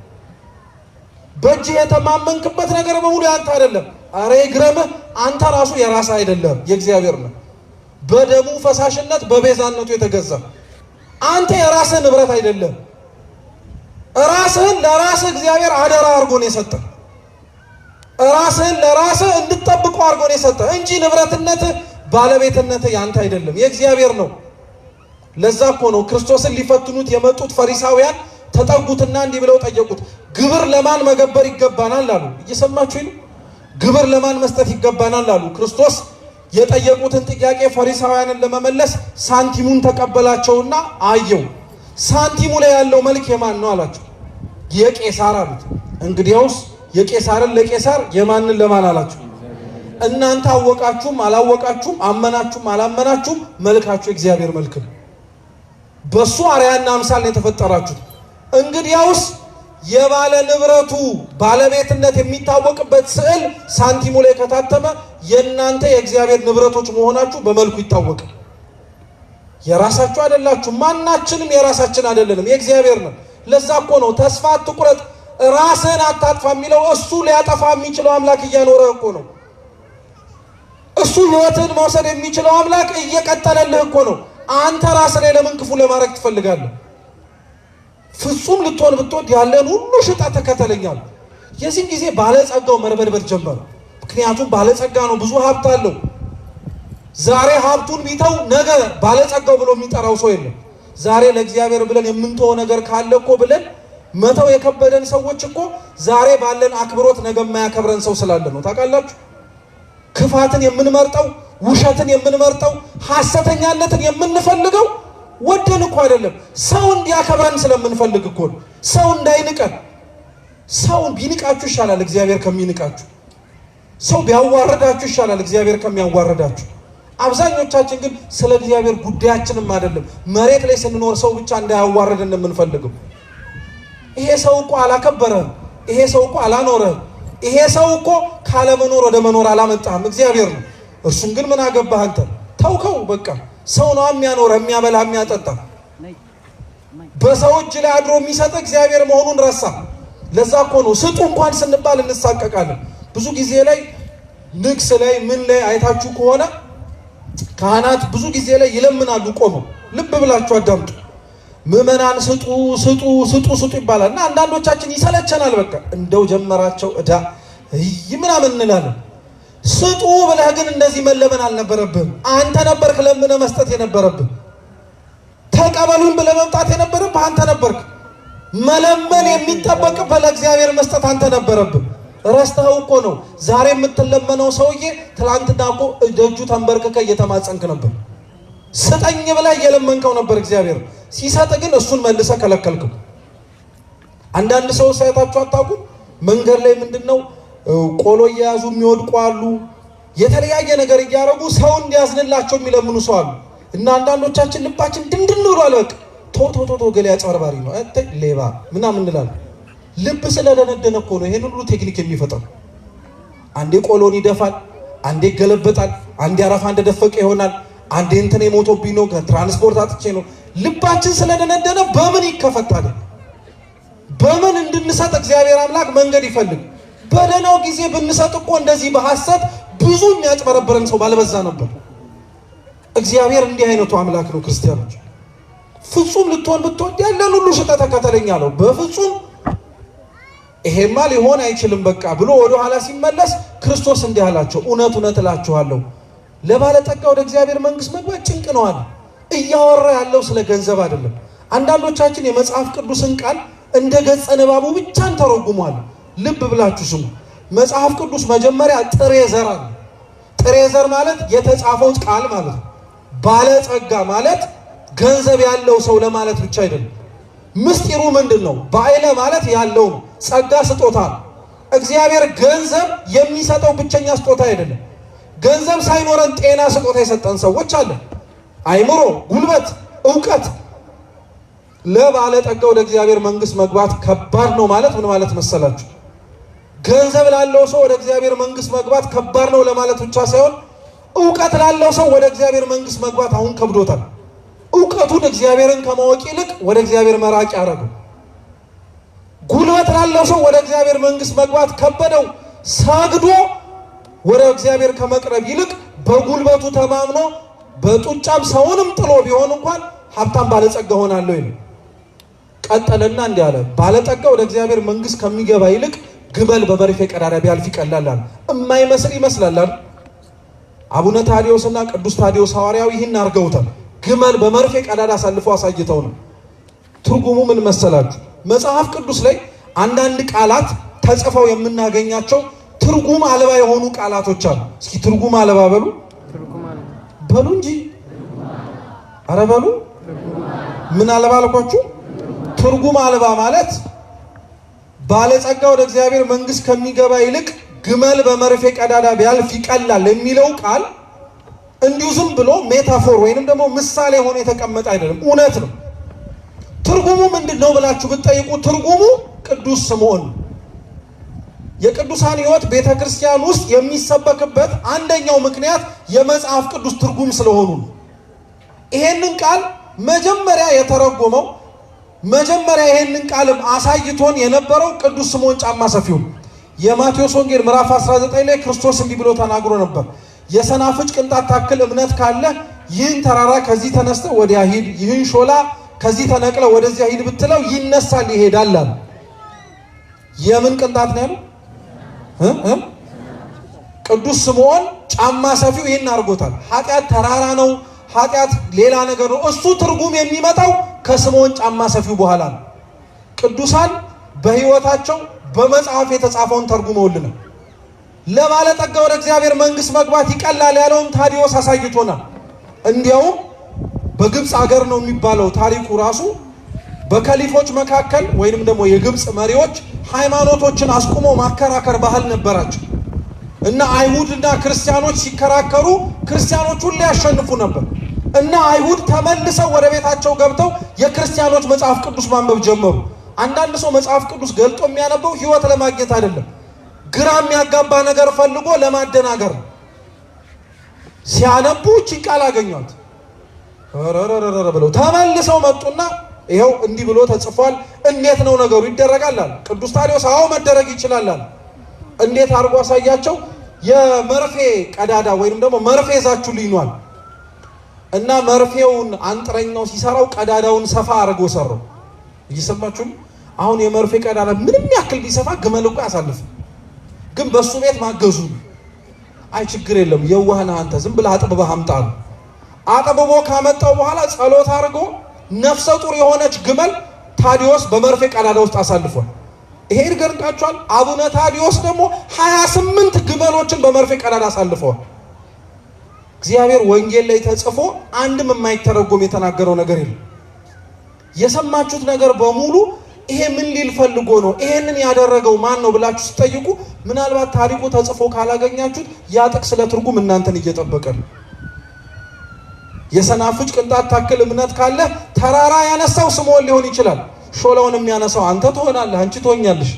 በእጅህ የተማመንክበት ነገር በሙሉ ያንተ አይደለም። አረ ይግረምህ፣ አንተ ራሱ የራስህ አይደለም፣ የእግዚአብሔር ነው። በደሙ ፈሳሽነት በቤዛነቱ የተገዛ አንተ የራስህ ንብረት አይደለም። ራስህን ለራስህ እግዚአብሔር አደራ አድርጎ ነው የሰጠህ። ራስህን ለራስህ እንድትጠብቀው አድርጎ ነው የሰጠህ እንጂ ንብረትነትህ ባለቤትነትህ ያንተ አይደለም፣ የእግዚአብሔር ነው። ለዛ እኮ ነው ክርስቶስን ሊፈትኑት የመጡት ፈሪሳውያን ተጠጉትና እንዲህ ብለው ጠየቁት። ግብር ለማን መገበር ይገባናል አሉ። እየሰማችሁ ነው? ግብር ለማን መስጠት ይገባናል አሉ። ክርስቶስ የጠየቁትን ጥያቄ ፈሪሳውያንን ለመመለስ ሳንቲሙን ተቀበላቸውና አየው። ሳንቲሙ ላይ ያለው መልክ የማን ነው አላቸው። የቄሳር አሉት። እንግዲያውስ የቄሳርን ለቄሳር የማንን ለማን አላቸው። እናንተ አወቃችሁም አላወቃችሁም፣ አመናችሁም አላመናችሁም መልካችሁ እግዚአብሔር መልክ ነው። በሱ አርአያና አምሳል ነው የተፈጠራችሁት። እንግዲያውስ የባለ ንብረቱ ባለቤትነት የሚታወቅበት ስዕል ሳንቲሙ ላይ ከታተመ የእናንተ የእግዚአብሔር ንብረቶች መሆናችሁ በመልኩ ይታወቃል። የራሳችሁ አይደላችሁ። ማናችንም የራሳችን አይደለንም፣ የእግዚአብሔር ነው። ለዛ እኮ ነው ተስፋ አትቁረጥ፣ ራስህን አታጥፋ የሚለው። እሱ ሊያጠፋ የሚችለው አምላክ እያኖረ እኮ ነው። እሱ ህይወትን መውሰድ የሚችለው አምላክ እየቀጠለልህ እኮ ነው። አንተ ራስህ ላይ ለምን ክፉ ለማድረግ ትፈልጋለህ? ፍጹም ልትሆን ብትወድ ያለን ሁሉ ሽጠህ ተከተለኛል። የዚህ ጊዜ ባለጸጋው መርበድበድ ጀመረ። ምክንያቱም ባለጸጋ ነው፣ ብዙ ሀብት አለው። ዛሬ ሀብቱን ቢተው ነገ ባለጸጋው ብሎ የሚጠራው ሰው የለም። ዛሬ ለእግዚአብሔር ብለን የምንተወው ነገር ካለ እኮ ብለን መተው የከበደን ሰዎች እኮ ዛሬ ባለን አክብሮት ነገ የማያከብረን ሰው ስላለ ነው። ታውቃላችሁ? ክፋትን የምንመርጠው፣ ውሸትን የምንመርጠው፣ ሐሰተኛነትን የምንፈልገው ወደን እኮ አይደለም፣ ሰው እንዲያከብረን ስለምንፈልግ እኮ ነው። ሰው እንዳይንቀን። ሰው ቢንቃችሁ ይሻላል እግዚአብሔር ከሚንቃችሁ። ሰው ቢያዋርዳችሁ ይሻላል እግዚአብሔር ከሚያዋርዳችሁ። አብዛኞቻችን ግን ስለ እግዚአብሔር ጉዳያችንም አይደለም፣ መሬት ላይ ስንኖር ሰው ብቻ እንዳያዋርደን የምንፈልገው። ይሄ ሰው እኮ አላከበረህም፣ ይሄ ሰው እኮ አላኖረህም፣ ይሄ ሰው እኮ ካለመኖር ወደ መኖር አላመጣህም፣ እግዚአብሔር ነው። እርሱም ግን ምን አገባህ አንተ? ተውከው በቃ። ሰው ነው የሚያኖረ፣ የሚያበላ፣ የሚያጠጣ። በሰው እጅ ላይ አድሮ የሚሰጥ እግዚአብሔር መሆኑን ረሳ። ለዛ እኮ ነው ስጡ እንኳን ስንባል እንሳቀቃለን። ብዙ ጊዜ ላይ ንግስ ላይ ምን ላይ አይታችሁ ከሆነ ካህናት ብዙ ጊዜ ላይ ይለምናሉ ቆመው። ልብ ብላችሁ አዳምጡ። ምዕመናን ስጡ ስጡ ስጡ ስጡ ይባላል እና አንዳንዶቻችን ይሰለቸናል። በቃ እንደው ጀመራቸው እዳ ምናምን እንላለን። ስጡ ብለህ ግን እንደዚህ መለመን አልነበረብህም። አንተ ነበርክ ለምነህ መስጠት የነበረብህ። ተቀበሉን ብለህ መምጣት የነበረብህ አንተ ነበርክ። መለመን የሚጠበቅብህ ለእግዚአብሔር መስጠት አንተ ነበረብህ። ረስተኸው እኮ ነው ዛሬ የምትለመነው ሰውዬ ትላንትና እኮ ደጁ ተንበርክከ እየተማጸንክ ነበር። ስጠኝ ብለህ እየለመንከው ነበር። እግዚአብሔር ሲሰጥ ግን እሱን መልሰህ ከለከልከው። አንዳንድ ሰው ሳይታችሁ አታውቁም? መንገድ ላይ ምንድነው ቆሎ እየያዙ የሚወድቁ አሉ። የተለያየ ነገር እያደረጉ ሰው እንዲያዝንላቸው የሚለምኑ ሰው አሉ። እና አንዳንዶቻችን ልባችን ድንድን ብሏል። በቃ ቶቶቶቶ ገሌ አጭበርባሪ ነው ሌባ ምናምን እንላለን። ልብ ስለደነደነ እኮ ነው ይሄን ሁሉ ቴክኒክ የሚፈጥረው። አንዴ ቆሎን ይደፋል፣ አንዴ ይገለበጣል፣ አንዴ አረፋ እንደደፈቀ ይሆናል፣ አንዴ እንትን የሞቶብኝ ነው ከትራንስፖርት አጥቼ ነው። ልባችን ስለደነደነ በምን ይከፈታል? በምን እንድንሰጥ እግዚአብሔር አምላክ መንገድ ይፈልግ። በደህናው ጊዜ ብንሰጥ እኮ እንደዚህ በሐሰት ብዙ የሚያጭበረብረን ሰው ባልበዛ ነበር። እግዚአብሔር እንዲህ አይነቱ አምላክ ነው። ክርስቲያኖች ፍጹም ልትሆን ብትወድ ያለን ሁሉ ሽጠህ ተከተለኝ አለው። በፍጹም ይሄማ ሊሆን አይችልም በቃ ብሎ ወደ ኋላ ሲመለስ ክርስቶስ እንዲህ አላቸው፣ እውነት እውነት እላችኋለሁ ለባለጠጋ ወደ እግዚአብሔር መንግሥት መግባት ጭንቅ ነው አለ። እያወራ ያለው ስለ ገንዘብ አይደለም። አንዳንዶቻችን የመጽሐፍ ቅዱስን ቃል እንደ ገጸ ንባቡ ብቻ እንተረጉሟለን። ልብ ብላችሁ ስሙ። መጽሐፍ ቅዱስ መጀመሪያ ጥሬ ዘር አለ። ጥሬ ዘር ማለት የተጻፈው ቃል ማለት ነው። ባለጸጋ ማለት ገንዘብ ያለው ሰው ለማለት ብቻ አይደለም። ምስጢሩ ምንድን ነው? ባይለ ማለት ያለው ነው። ጸጋ ስጦታ ነው። እግዚአብሔር ገንዘብ የሚሰጠው ብቸኛ ስጦታ አይደለም። ገንዘብ ሳይኖረን ጤና ስጦታ የሰጠን ሰዎች አለ። አይምሮ፣ ጉልበት፣ እውቀት። ለባለጠጋ ወደ እግዚአብሔር መንግሥት መግባት ከባድ ነው ማለት ምን ማለት መሰላችሁ? ገንዘብ ላለው ሰው ወደ እግዚአብሔር መንግሥት መግባት ከባድ ነው ለማለት ብቻ ሳይሆን እውቀት ላለው ሰው ወደ እግዚአብሔር መንግሥት መግባት አሁን ከብዶታል። እውቀቱን እግዚአብሔርን ከማወቅ ይልቅ ወደ እግዚአብሔር መራቅ ያደረገው። ጉልበት ላለው ሰው ወደ እግዚአብሔር መንግሥት መግባት ከበደው። ሰግዶ ወደ እግዚአብሔር ከመቅረብ ይልቅ በጉልበቱ ተማምኖ በጡጫም ሰውንም ጥሎ ቢሆን እንኳን ሀብታም ባለጸጋ ሆናለሁ ይላል። ቀጠለና እንዲህ አለ፣ ባለጠጋ ወደ እግዚአብሔር መንግሥት ከሚገባ ይልቅ ግመል በመርፌ ቀዳዳ ቢያልፍ ይቀላል አለ። እማይመስል ይመስላል አይደል? አቡነ ታዲዮስና ቅዱስ ታዲዮስ ሐዋርያው ይህን አድርገውታል። ግመል በመርፌ ቀዳዳ አሳልፎ አሳይተው ነው። ትርጉሙ ምን መሰላችሁ? መጽሐፍ ቅዱስ ላይ አንዳንድ ቃላት ተጽፈው የምናገኛቸው ትርጉም አልባ የሆኑ ቃላቶች አሉ። እስኪ ትርጉም አልባ በሉ በሉ እንጂ ኧረ በሉ። ምን አልባ አልኳችሁ? ትርጉም አልባ ማለት ባለጸጋ ወደ እግዚአብሔር መንግሥት ከሚገባ ይልቅ ግመል በመርፌ ቀዳዳ ቢያልፍ ይቀላል የሚለው ቃል እንዲሁ ዝም ብሎ ሜታፎር ወይንም ደግሞ ምሳሌ ሆኖ የተቀመጠ አይደለም፣ እውነት ነው። ትርጉሙ ምንድን ነው ብላችሁ ብትጠይቁ ትርጉሙ ቅዱስ ስምዖን። የቅዱሳን ሕይወት ቤተ ክርስቲያን ውስጥ የሚሰበክበት አንደኛው ምክንያት የመጽሐፍ ቅዱስ ትርጉም ስለሆኑ ነው። ይሄንን ቃል መጀመሪያ የተረጎመው መጀመሪያ ይሄንን ቃልም አሳይቶን የነበረው ቅዱስ ስምዖን ጫማ ሰፊው። የማቴዎስ ወንጌል ምዕራፍ 19 ላይ ክርስቶስ እንዲህ ብሎ ተናግሮ ነበር። የሰናፍጭ ቅንጣት ታክል እምነት ካለ ይህን ተራራ ከዚህ ተነስተ ወዲያ ሂድ፣ ይህን ሾላ ከዚህ ተነቅለ ወደዚያ ሂድ ብትለው ይነሳል ይሄዳል አለ። የምን ቅንጣት ነው ያለው? ቅዱስ ስምዖን ጫማ ሰፊው ይህን አድርጎታል። ኃጢአት ተራራ ነው፣ ኃጢአት ሌላ ነገር ነው። እሱ ትርጉም የሚመጣው ከስምዖን ጫማ ሰፊው በኋላ ነው። ቅዱሳን በሕይወታቸው በመጽሐፍ የተጻፈውን ተርጉመውልናል። ለባለጠጋ ወደ እግዚአብሔር መንግሥት መግባት ይቀላል ያለውን ታዲዮስ አሳይቶናል። እንዲያውም በግብፅ አገር ነው የሚባለው ታሪኩ ራሱ። በከሊፎች መካከል ወይንም ደግሞ የግብፅ መሪዎች ሃይማኖቶችን አስቁመው ማከራከር ባህል ነበራቸው እና አይሁድና ክርስቲያኖች ሲከራከሩ ክርስቲያኖች ሁሉ ያሸንፉ ነበር እና አይሁድ ተመልሰው ወደ ቤታቸው ገብተው የክርስቲያኖች መጽሐፍ ቅዱስ ማንበብ ጀመሩ። አንዳንድ ሰው መጽሐፍ ቅዱስ ገልጦ የሚያነበው ሕይወት ለማግኘት አይደለም፣ ግራ የሚያጋባ ነገር ፈልጎ ለማደናገር ነው። ሲያነቡ እቺ ቃል አገኟት ረረረረ ብለው ተመልሰው መጡና ይኸው እንዲህ ብሎ ተጽፏል። እንዴት ነው ነገሩ? ይደረጋል አለ ቅዱስ ታዲዮስ። አዎ መደረግ ይችላል አለ። እንዴት አድርጎ አሳያቸው። የመርፌ ቀዳዳ ወይንም ደግሞ መርፌ ይዛችሁ ልይኗል እና መርፌውን አንጥረኛው ሲሰራው ቀዳዳውን ሰፋ አድርጎ ሰራው። እየሰማችሁ? አሁን የመርፌ ቀዳዳ ምንም ያክል ቢሰፋ ግመል እኮ ያሳልፍ፣ ግን በሱ ቤት ማገዙ አይ ችግር የለም የዋህና አንተ ዝም ብለህ አጥብበህ አምጣ። አጥብቦ ካመጣው በኋላ ጸሎት አድርጎ ነፍሰ ጡር የሆነች ግመል ታዲዮስ በመርፌ ቀዳዳ ውስጥ አሳልፏል። ይሄ ይገርምጣችኋል። አቡነ ታዲዮስ ደግሞ 28 ግመሎችን በመርፌ ቀዳዳ አሳልፈዋል። እግዚአብሔር ወንጌል ላይ ተጽፎ አንድም የማይተረጎም የተናገረው ነገር የለም። የሰማችሁት ነገር በሙሉ ይሄ ምን ሊል ፈልጎ ነው? ይሄንን ያደረገው ማን ነው ብላችሁ ስትጠይቁ ምናልባት ታሪኩ ተጽፎ ካላገኛችሁት ያ ጥቅስ ለትርጉም እናንተን እየጠበቀ ነው። የሰናፍጭ ቅንጣት ታክል እምነት ካለ ተራራ ያነሳው ስምዖን ሊሆን ይችላል። ሾላውን የሚያነሳው አንተ ትሆናለህ፣ አንቺ ትሆኛለሽ።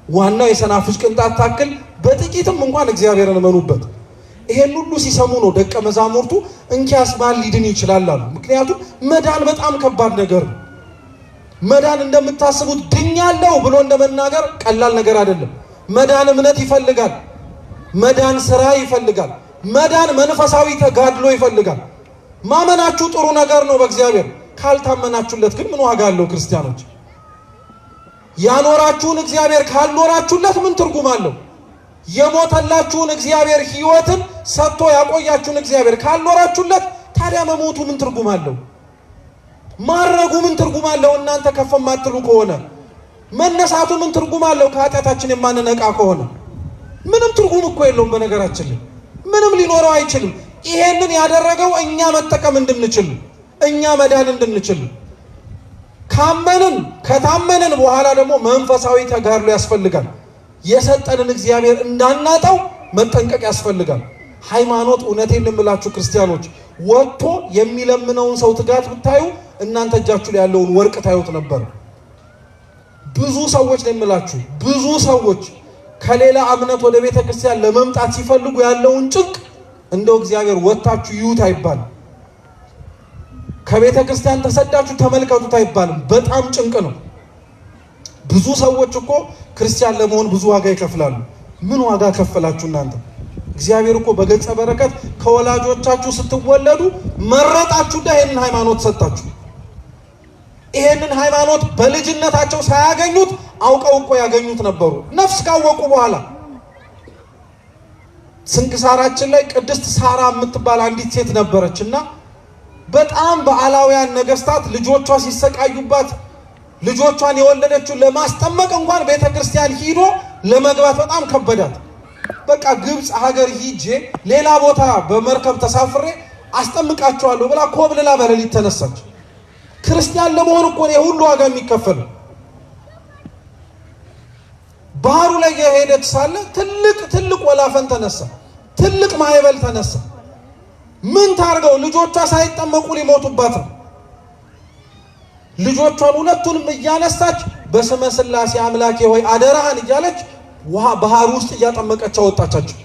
ዋናው የሰናፍጭ ቅንጣት ታክል በጥቂትም እንኳን እግዚአብሔርን እመኑበት። ይሄን ሁሉ ሲሰሙ ነው ደቀ መዛሙርቱ እንኪያስ ማን ሊድን ይችላል አሉ። ምክንያቱም መዳን በጣም ከባድ ነገር ነው። መዳን እንደምታስቡት ድኛለሁ ብሎ እንደመናገር ቀላል ነገር አይደለም። መዳን እምነት ይፈልጋል። መዳን ስራ ይፈልጋል። መዳን መንፈሳዊ ተጋድሎ ይፈልጋል። ማመናችሁ ጥሩ ነገር ነው በእግዚአብሔር። ካልታመናችሁለት ግን ምን ዋጋ አለው? ክርስቲያኖች ያኖራችሁን እግዚአብሔር ካልኖራችሁለት ምን ትርጉም አለው? የሞተላችሁን እግዚአብሔር ሕይወትን ሰጥቶ ያቆያችሁን እግዚአብሔር ካልኖራችሁለት ታዲያ መሞቱ ምን ትርጉም አለው? ማረጉ ምን ትርጉም አለው? እናንተ ከፍ የማትሉ ከሆነ መነሳቱ ምን ትርጉም አለው? ከኃጢአታችን የማንነቃ ከሆነ ምንም ትርጉም እኮ የለውም። በነገራችን ላይ ምንም ሊኖረው አይችልም። ይሄንን ያደረገው እኛ መጠቀም እንድንችል፣ እኛ መዳን እንድንችል። ከታመንን በኋላ ደግሞ መንፈሳዊ ተጋድሎ ያስፈልጋል። የሰጠንን እግዚአብሔር እንዳናጣው መጠንቀቅ ያስፈልጋል። ሃይማኖት እውነቴን የምላችሁ ክርስቲያኖች ወጥቶ የሚለምነውን ሰው ትጋት ብታዩ እናንተ እጃችሁ ላይ ያለውን ወርቅ ታዩት ነበር። ብዙ ሰዎች ነው የምላችሁ፣ ብዙ ሰዎች ከሌላ እምነት ወደ ቤተ ክርስቲያን ለመምጣት ሲፈልጉ ያለውን ጭንቅ እንደው እግዚአብሔር ወጣችሁ ይዩት አይባልም። ከቤተ ክርስቲያን ተሰዳችሁ ተመልከቱት አይባልም። በጣም ጭንቅ ነው። ብዙ ሰዎች እኮ ክርስቲያን ለመሆን ብዙ ዋጋ ይከፍላሉ። ምን ዋጋ ከፈላችሁ እናንተ? እግዚአብሔር እኮ በገጸ በረከት ከወላጆቻችሁ ስትወለዱ መረጣችሁና ይሄንን ሃይማኖት ሰጣችሁ። ይሄንን ሃይማኖት በልጅነታቸው ሳያገኙት አውቀው እኮ ያገኙት ነበሩ። ነፍስ ካወቁ በኋላ ስንክሳራችን ላይ ቅድስት ሳራ የምትባል አንዲት ሴት ነበረችና በጣም በአላውያን ነገስታት ልጆቿ ሲሰቃዩባት ልጆቿን የወለደችው ለማስጠመቅ እንኳን ቤተክርስቲያን ሂዶ ለመግባት በጣም ከበዳት። በቃ ግብፅ ሀገር ሂጄ ሌላ ቦታ በመርከብ ተሳፍሬ አስጠምቃቸዋለሁ ብላ ኮብልላ በሌሊት ተነሳች። ክርስቲያን ለመሆን እኮ ነው ሁሉ ዋጋ የሚከፈል። ባህሩ ላይ የሄደች ሳለ ትልቅ ወላፈን ተነሳ፣ ትልቅ ማዕበል ተነሳ። ምን ታርገው? ልጆቿ ሳይጠመቁ ሊሞቱባት ነው። ልጆቿን ሁለቱንም እያነሳች በስመ ሥላሴ አምላኬ ሆይ አደራህን እያለች ባህር ውስጥ እያጠመቀች አወጣቻቸው።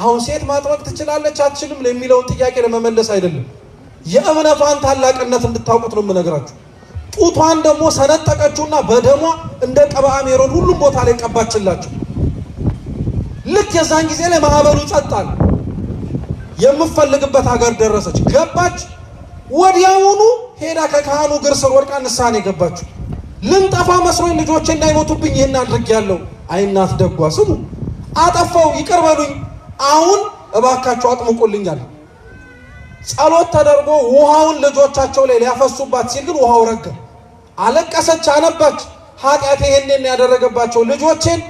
አሁን ሴት ማጥመቅ ትችላለች አትችልም ለሚለውን ጥያቄ ለመመለስ አይደለም፣ የእምነቷን ታላቅነት እንድታውቁት ነው የምነግራችሁ። ጡቷን ደግሞ ሰነጠቀችውና በደሟ እንደ ቀብአ ሜሮን ሁሉም ቦታ ላይ ቀባችላቸው። ልክ የዛን ጊዜ ላይ ማዕበሉ ጸጥ አለ። የምፈልግበት ሀገር ደረሰች፣ ገባች። ወዲያውኑ ሄዳ ከካህኑ እግር ስር ወድቃ ንስሐ ነው የገባችው። ልንጠፋ መስሎኝ ልጆቼ እንዳይሞቱብኝ ይህን አድርጌያለሁ። አይ እናት ደጓ ስሙ፣ አጠፋው ይቅር በሉኝ፣ አሁን እባካችሁ አጥምቁልኛል። ጸሎት ተደርጎ ውሃውን ልጆቻቸው ላይ ሊያፈሱባት ሲል ግን ውሃው ረጋ። አለቀሰች፣ አነባች። ኃጢአቴ ይሄንን ያደረገባቸው ልጆቼን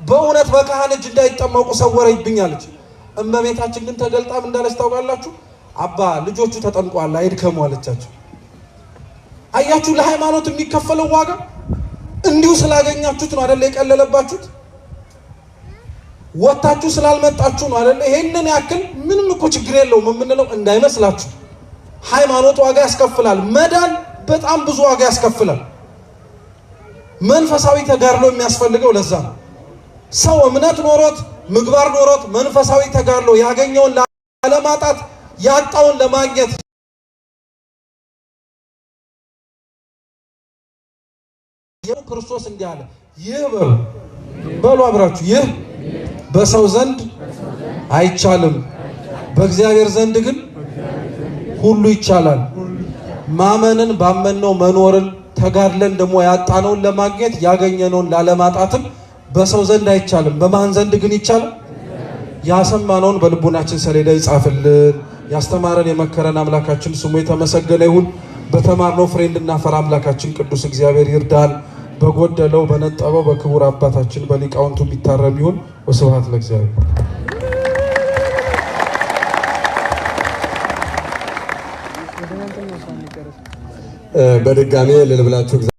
በእውነት በካህን እጅ እንዳይጠመቁ ሰወረብኛለች። እመቤታችን ግን ተገልጣም እንዳለች ታውቃላችሁ። አባ ልጆቹ ተጠምቀዋል አይድከሙ አለቻቸው። አያችሁ፣ ለሃይማኖት የሚከፈለው ዋጋ እንዲሁ ስላገኛችሁት ነው አይደል? የቀለለባችሁት ወጣችሁ ስላልመጣችሁ ነው አይደል? ይሄንን ያክል ምንም እኮ ችግር የለውም የምንለው እንዳይመስላችሁ። ሃይማኖት ዋጋ ያስከፍላል። መዳን በጣም ብዙ ዋጋ ያስከፍላል። መንፈሳዊ ተጋድሎ የሚያስፈልገው ለዛ ነው። ሰው እምነት ኖሮት ምግባር ኖሮት መንፈሳዊ ተጋድሎ ያገኘውን ለማጣት ያጣውን ለማግኘት ክርስቶስ እንዲህ አለ፣ ይህ በሉ አብራችሁ፣ ይህ በሰው ዘንድ አይቻልም፣ በእግዚአብሔር ዘንድ ግን ሁሉ ይቻላል። ማመንን ባመንነው መኖርን ተጋድለን ደግሞ ያጣነውን ለማግኘት ያገኘነውን ላለማጣትም በሰው ዘንድ አይቻልም፣ በማን ዘንድ ግን ይቻላል? ያሰማነውን በልቡናችን ሰሌዳ ይጻፍልን። ያስተማረን የመከረን አምላካችን ስሙ የተመሰገነ ይሁን። በተማርነው ፍሬ እንድናፈራ አምላካችን ቅዱስ እግዚአብሔር ይርዳል። በጎደለው በነጠበው በክቡር አባታችን በሊቃውንቱ የሚታረም ይሁን። ወስብሐት ለእግዚአብሔር። በድጋሜ ልልብላችሁ